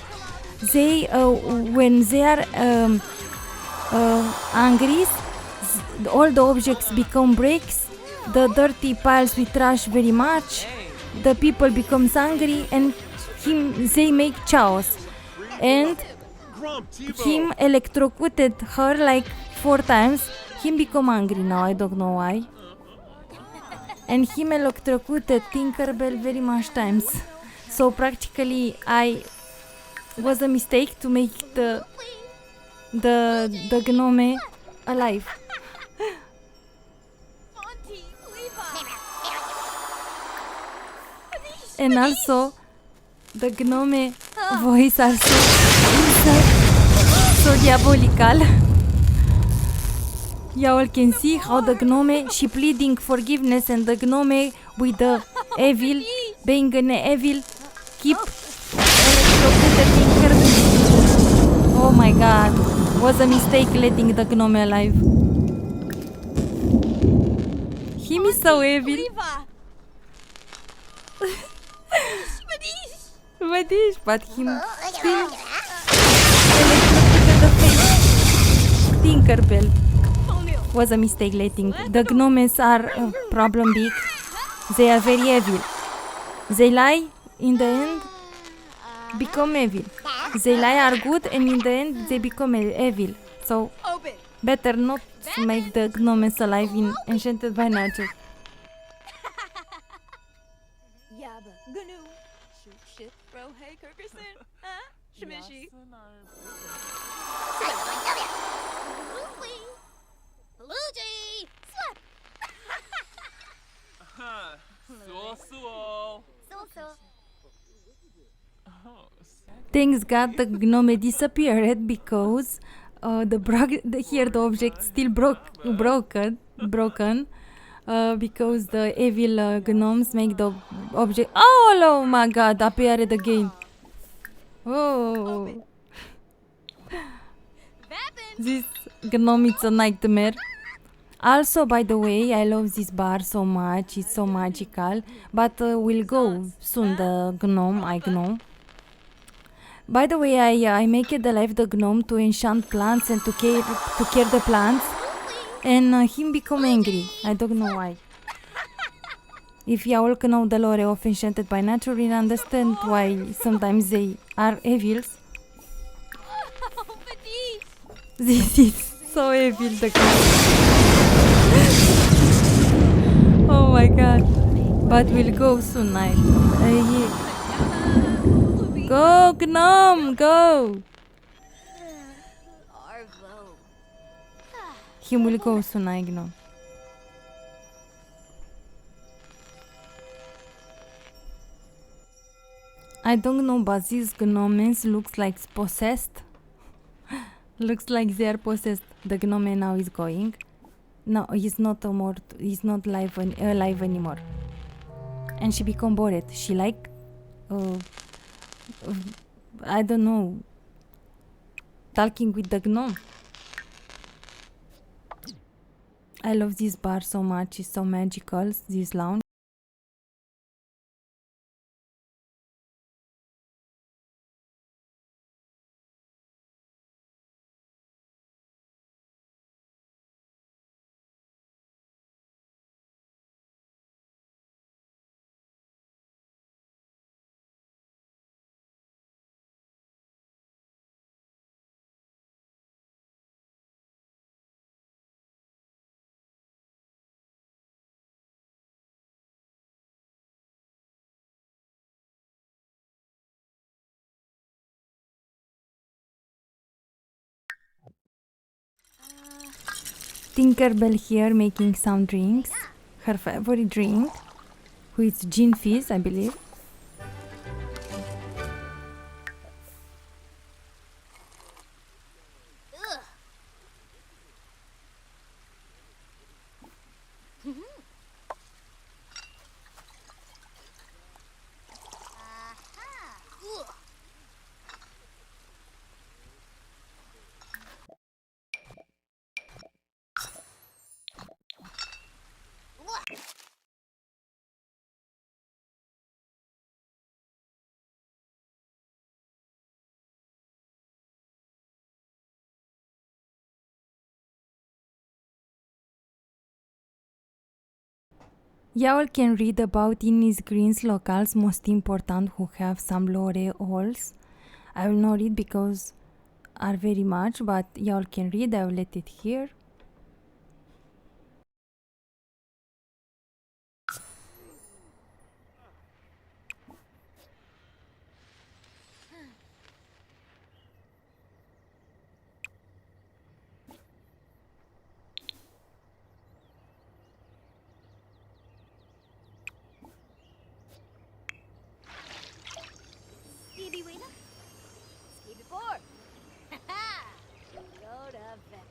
they when they are angry, all the objects become bricks, the dirty piles with trash very much, the people becomes angry, and they make chaos. And him electrocuted her like 4 times. Him become angry now, I don't know why. And him electrocuted Tinkerbell very much times. So practically I was a mistake to make the gnome alive. And also the gnome voice are so diabolical. You all can see how the gnome, she pleading forgiveness, and the gnome with the evil, being an evil, keep electrocuting her. Oh my god, was a mistake letting the gnome alive. Him is so evil. But him still electrocuted the face. Tinkerbell. Was a mistake letting. The gnomes are problem big. They are very evil. They lie, in the end, become evil. They lie are good, and in the end, they become evil. So, better not to make the gnomes alive in Enchanted by Nature. Thanks God the gnome disappeared, because the object still broken, because the evil gnomes make the object. Oh my God! Appeared again. Oh, this gnome is a nightmare. Also, by the way, I love this bar so much. It's so magical. But we'll go soon. The gnome, I know. By the way, I make it alive the gnome to enchant plants and to care the plants, and him become angry. I don't know why. If you all know the lore of Enchanted by Nature, you understand why sometimes they are evils. This is so evil, the gnome. Oh my god. But we'll go soon, Go, gnome, go! He will go soon, I know. I don't know, but these gnomes looks like possessed. Looks like they are possessed. The gnome now is going. No, he's not more. He's not alive anymore. And she become bored. She like, I don't know, talking with the gnome. I love this bar so much. It's so magical. This lounge. Tinkerbell here making some drinks. Her favorite drink, with gin fizz, I believe. Ugh. Aha. Ugh. Y'all can read about Innis Green's locals, most important, who have some lore halls. I will not read because are very much, but y'all can read. I will let it here. Skibby Weena. Skibby Board. Ha-ha. Go to Becky.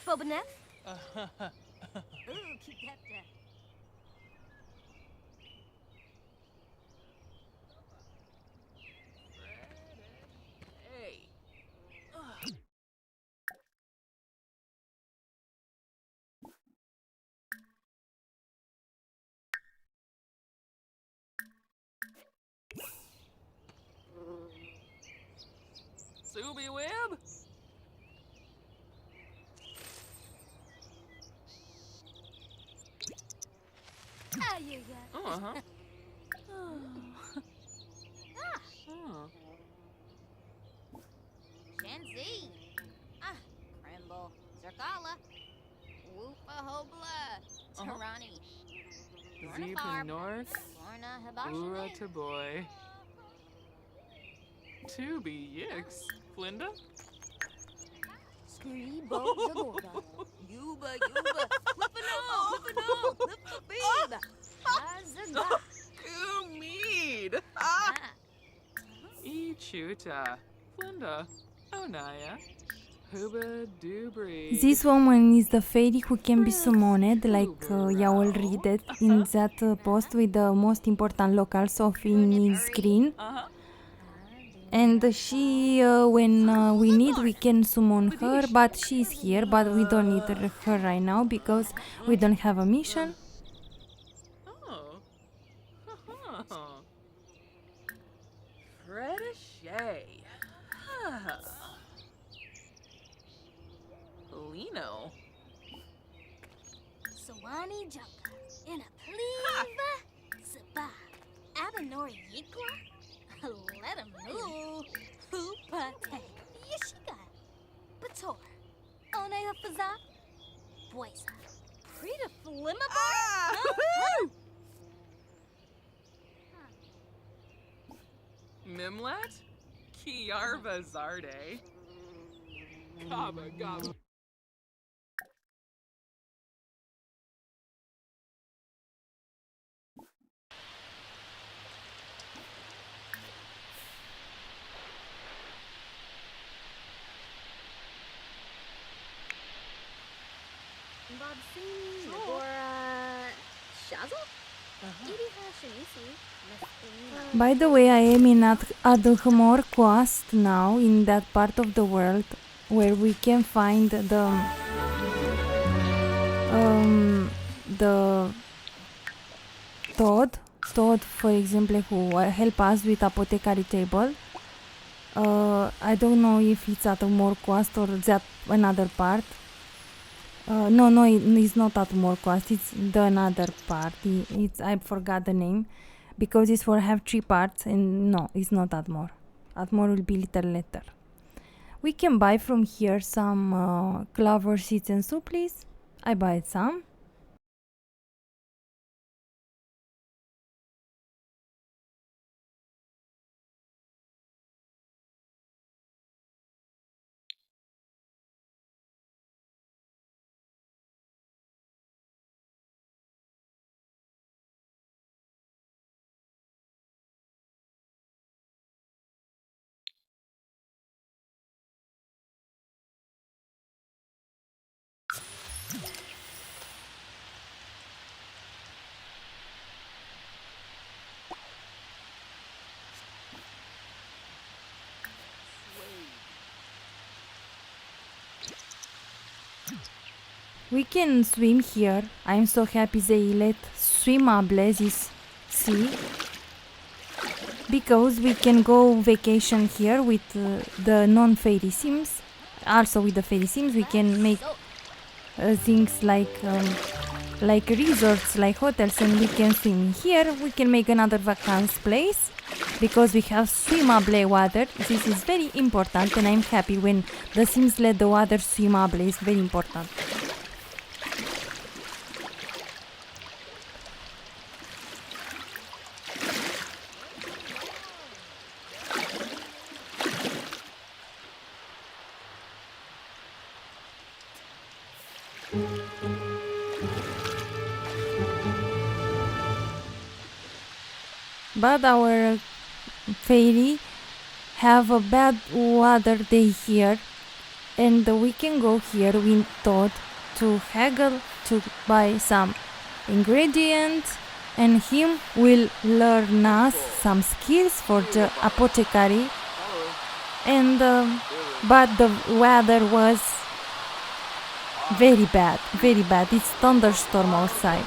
Bobanef? Ooh, keep that down. Hey. Subi Web? Ah, yeah, yeah. Oh, uh-huh. Ah, Oh. Shenzi. Ah, Krimble. Zerkala. Woopa Hobla. Tarani. Zeep in North. Lorna Ura Habashini. to boy. Tubi Yix. Flinda? Screebo Zagorda. Yuba, Yuba. Flippanol, Flippanol, Flippabeeb. Hazaga. Kumid! Ah. E Chuta. Flinda. Onaya. Hooba doobry. This woman is the fairy who can be summoned, like Yaol read it in that post with the most important locals of in his screen. Uh-huh. And she, when we need, we can summon her, but she's here, but we don't need her right now because we don't have a mission. Oh. Huh. Fred Shay. Lino. Sawani Junka. In a pleva. Saba. Abenori Yikla. Let him know. Hoopate. Yeshika. Bator. One Hafaza. Boisa. Prita Flimmabar. Mimlet? Kiarva Zarde. Gaba gaba. Bobsini. Nagora. Shazo? Idi Hashinisi. By the way, I am in Adhmor Coast now, in that part of the world where we can find the Toad, for example, who help us with apothecary table. I don't know if it's Adhmor Coast or that another part. No, it's not Adhmor Coast. It's the another part. I forgot the name. Because it's for have 3 parts, and no, it's not Admor. Admor will be little later. We can buy from here some clover seeds and soup, please. I buy some. We can swim here. I'm so happy they let swimable this sea. Because we can go vacation here with the non-fairy sims. Also with the fairy sims we can make things like resorts, like hotels, and we can swim here. We can make another vacancy place because we have swimmable water. This is very important, and I'm happy when the sims let the water swimmable. It's very important. But our fairy have a bad water day here, and we can go here with Todd to haggle to buy some ingredients, and him will learn us some skills for the apothecary. And but the weather was very bad, very bad. It's thunderstorm outside.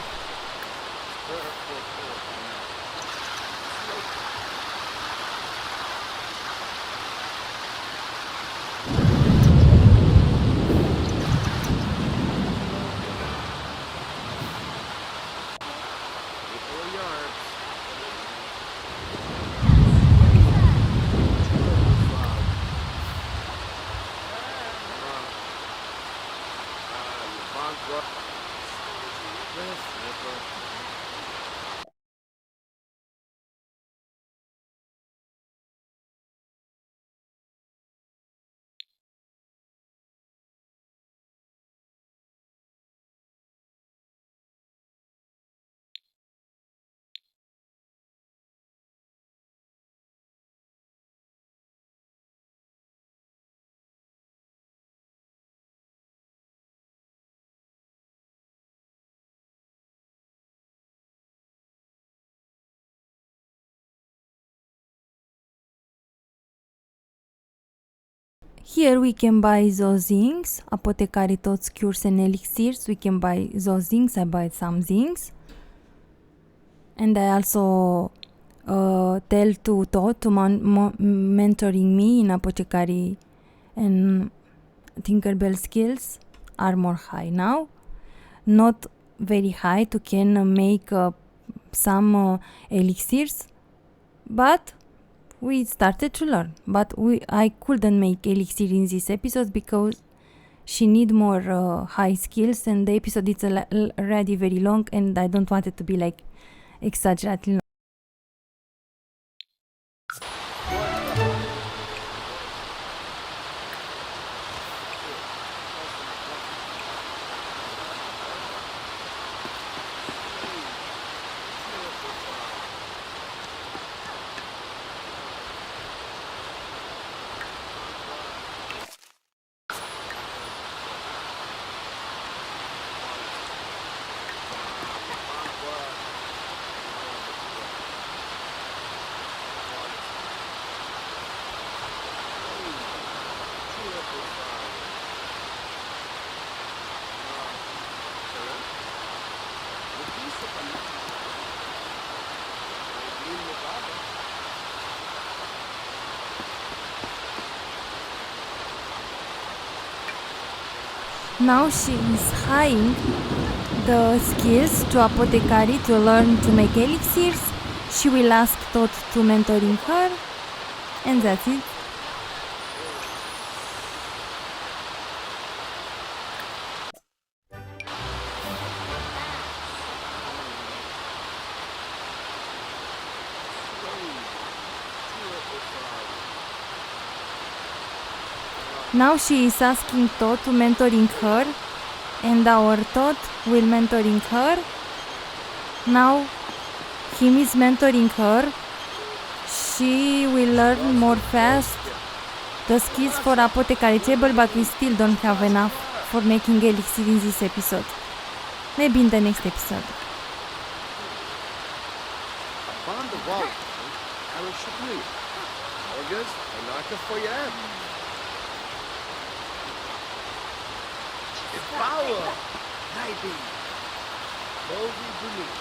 Here we can buy those things. Apothecary tots, cures and elixirs. We can buy those things. I buy some things. And I also tell to Todd to mentoring me in apothecary and Tinkerbell skills are more high now. Not very high to can make some elixirs, but we started to learn. But I couldn't make elixir in this episode because she need more high skills, and the episode is already very long, and I don't want it to be like exaggerated long. Now she is hiring the skills to apothecary to learn to make elixirs. She will ask Todd to mentoring her, and that's it. Now she is asking Todd to mentoring her, and our Todd will mentoring her. Now him is mentoring her. She will learn more fast the skills for apothecary table, but we still don't have enough for making elixir in this episode. Maybe in the next episode. Banda wall. Ara şıklı. Orgaz, anaka foyan. Power! Maybe. Holy belief.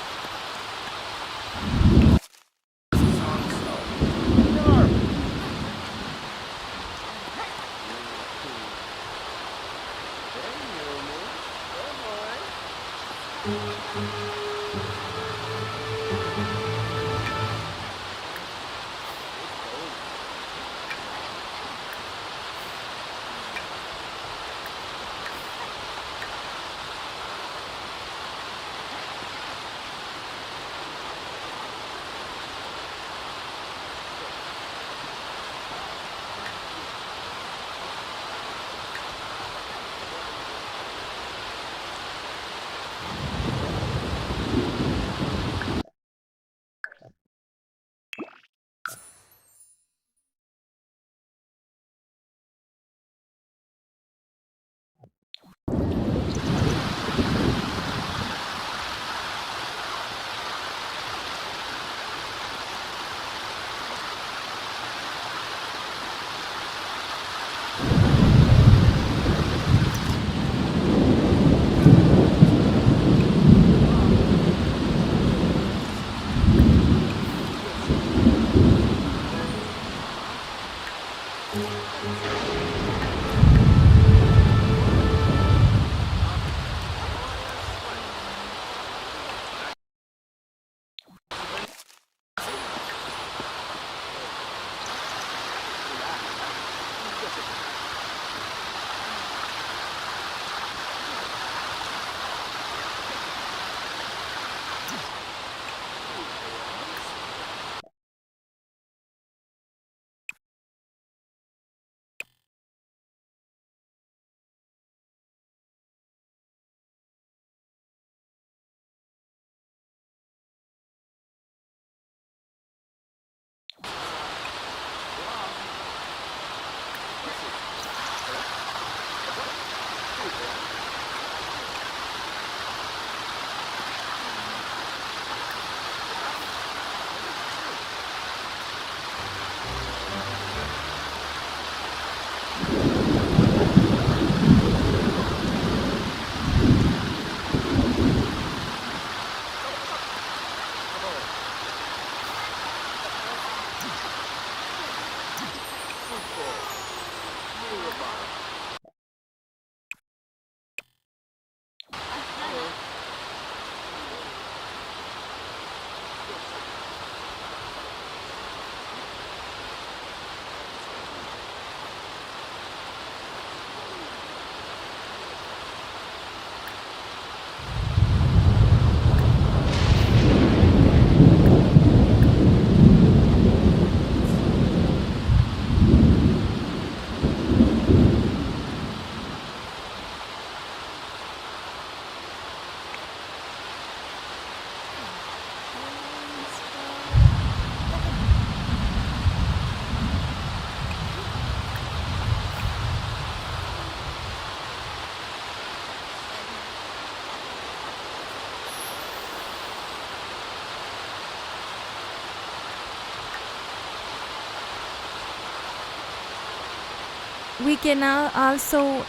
we can also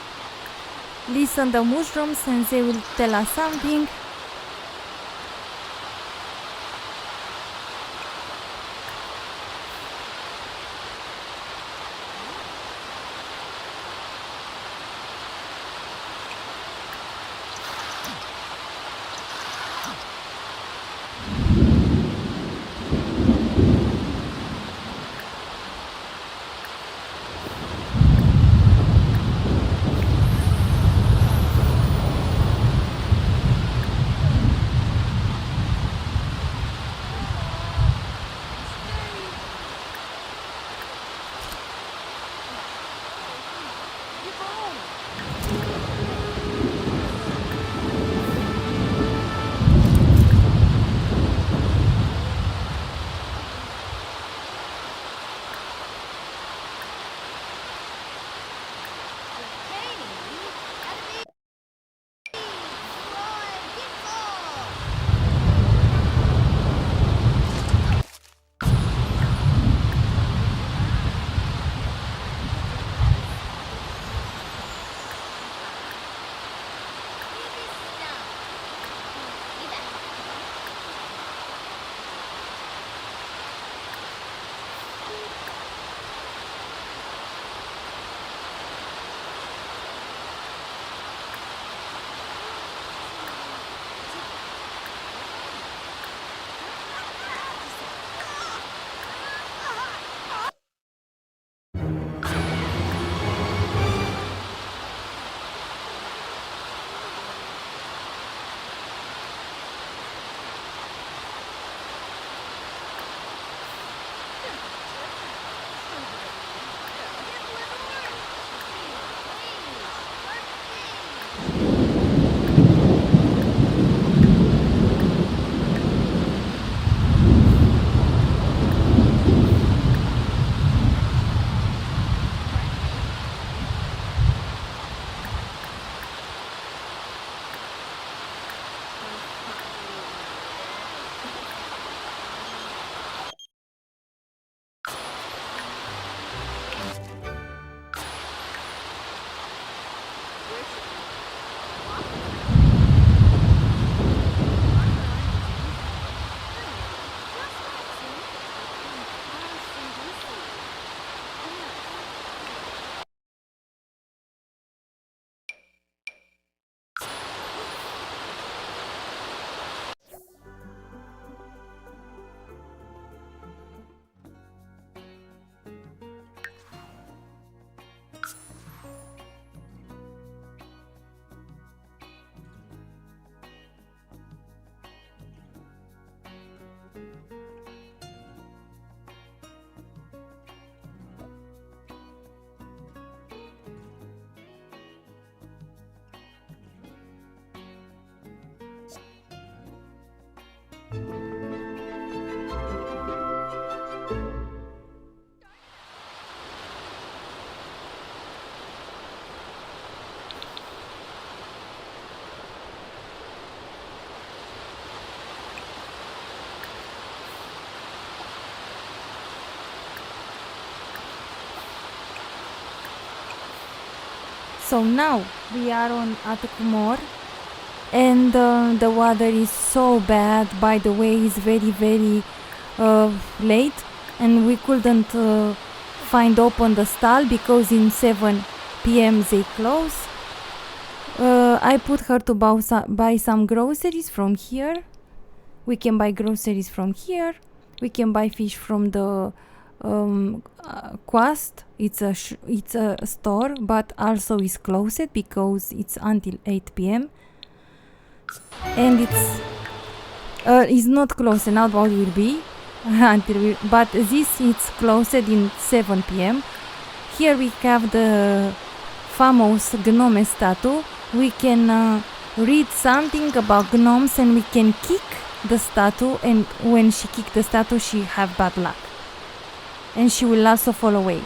listen the mushrooms and they will tell us something. So now we are on Atacumor, and the weather is so bad. By the way, it's very late, and we couldn't find open the stall because in 7 p.m. they close. I put her to buy some groceries from here. We can buy groceries from here. We can buy fish from the Quast. It's a store, but also is closed because it's until 8 p.m. and it's not closed now, but it will be until but this it's closed in 7 p.m. Here we have the famous gnome statue. We can read something about gnomes, and we can kick the statue, and when she kick the statue she have bad luck, and she will also fall away.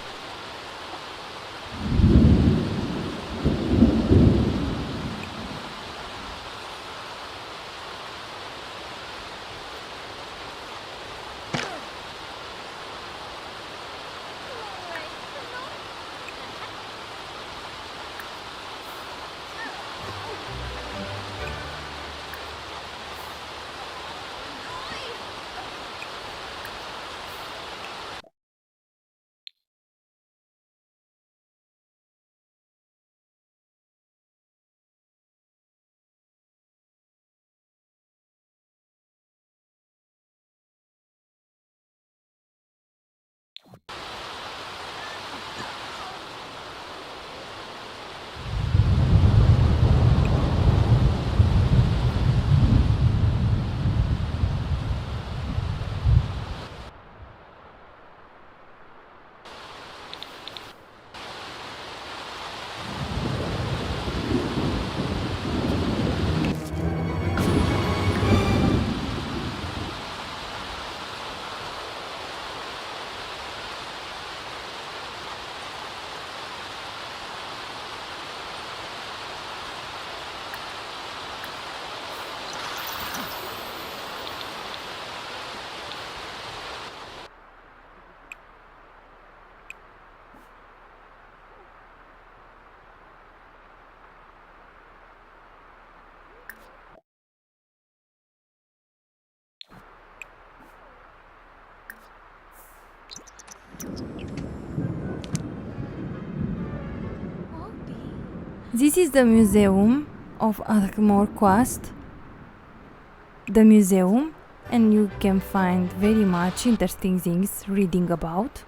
This is the museum of Arkmore Quest, the museum, and you can find very much interesting things reading about.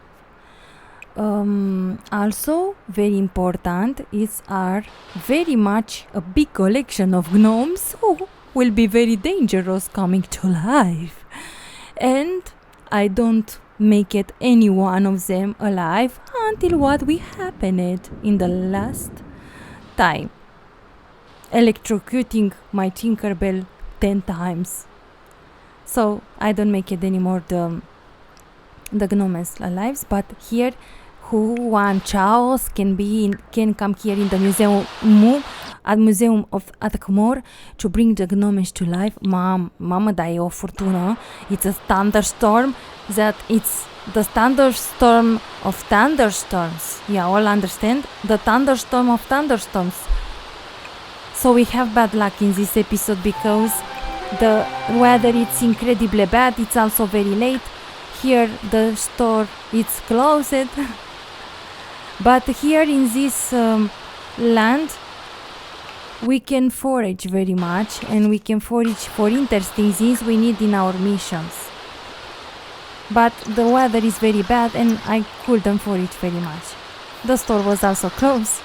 Also, very important is our very much a big collection of gnomes who will be very dangerous coming to life. And I don't make it any one of them alive until what we happened in the last time. Electrocuting my Tinkerbell 10 times. So I don't make it anymore the gnomes alive, but here who want chaos can come here in the museum of Arkmore to bring the gnomes to life. Mamă, dar e o furtună. It's a thunderstorm that it's the thunderstorm of thunderstorms. Yeah, all understand? The thunderstorm of thunderstorms. So we have bad luck in this episode because the weather is incredibly bad. It's also very late. Here the store is closed. But here in this land we can forage very much, and we can forage for interesting things we need in our missions. But the weather is very bad and I couldn't forage very much. The store was also closed.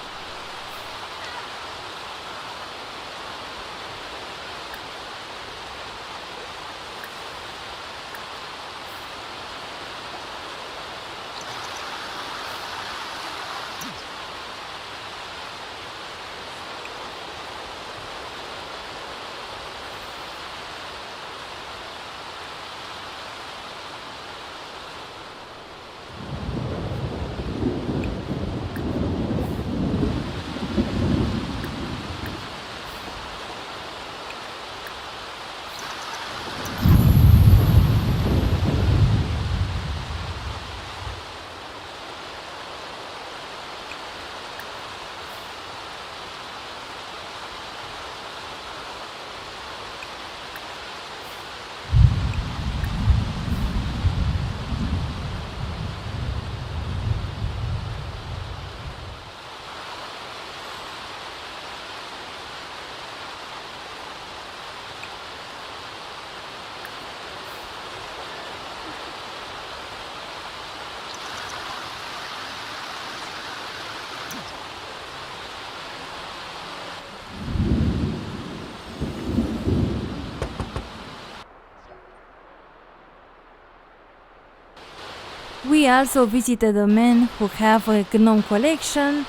We also visited a man who have a gnome collection.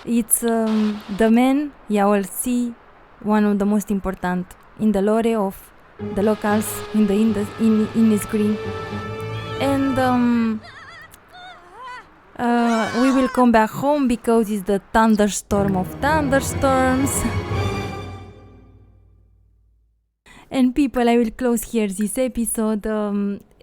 It's the man you will see, one of the most important in the lore of the locals in this green. And we will come back home because it's the thunderstorm of thunderstorms. And people, I will close here this episode.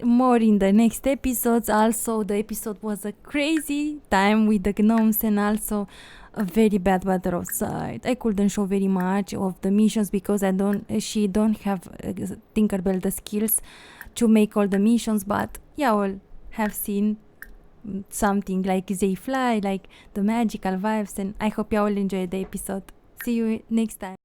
More in the next episodes. Also, the episode was a crazy time with the gnomes and also a very bad weather outside. I couldn't show very much of the missions because she don't have Tinkerbell the skills to make all the missions. But yeah, we'll have seen something like they fly, like the magical vibes, and I hope you all enjoyed the episode. See you next time.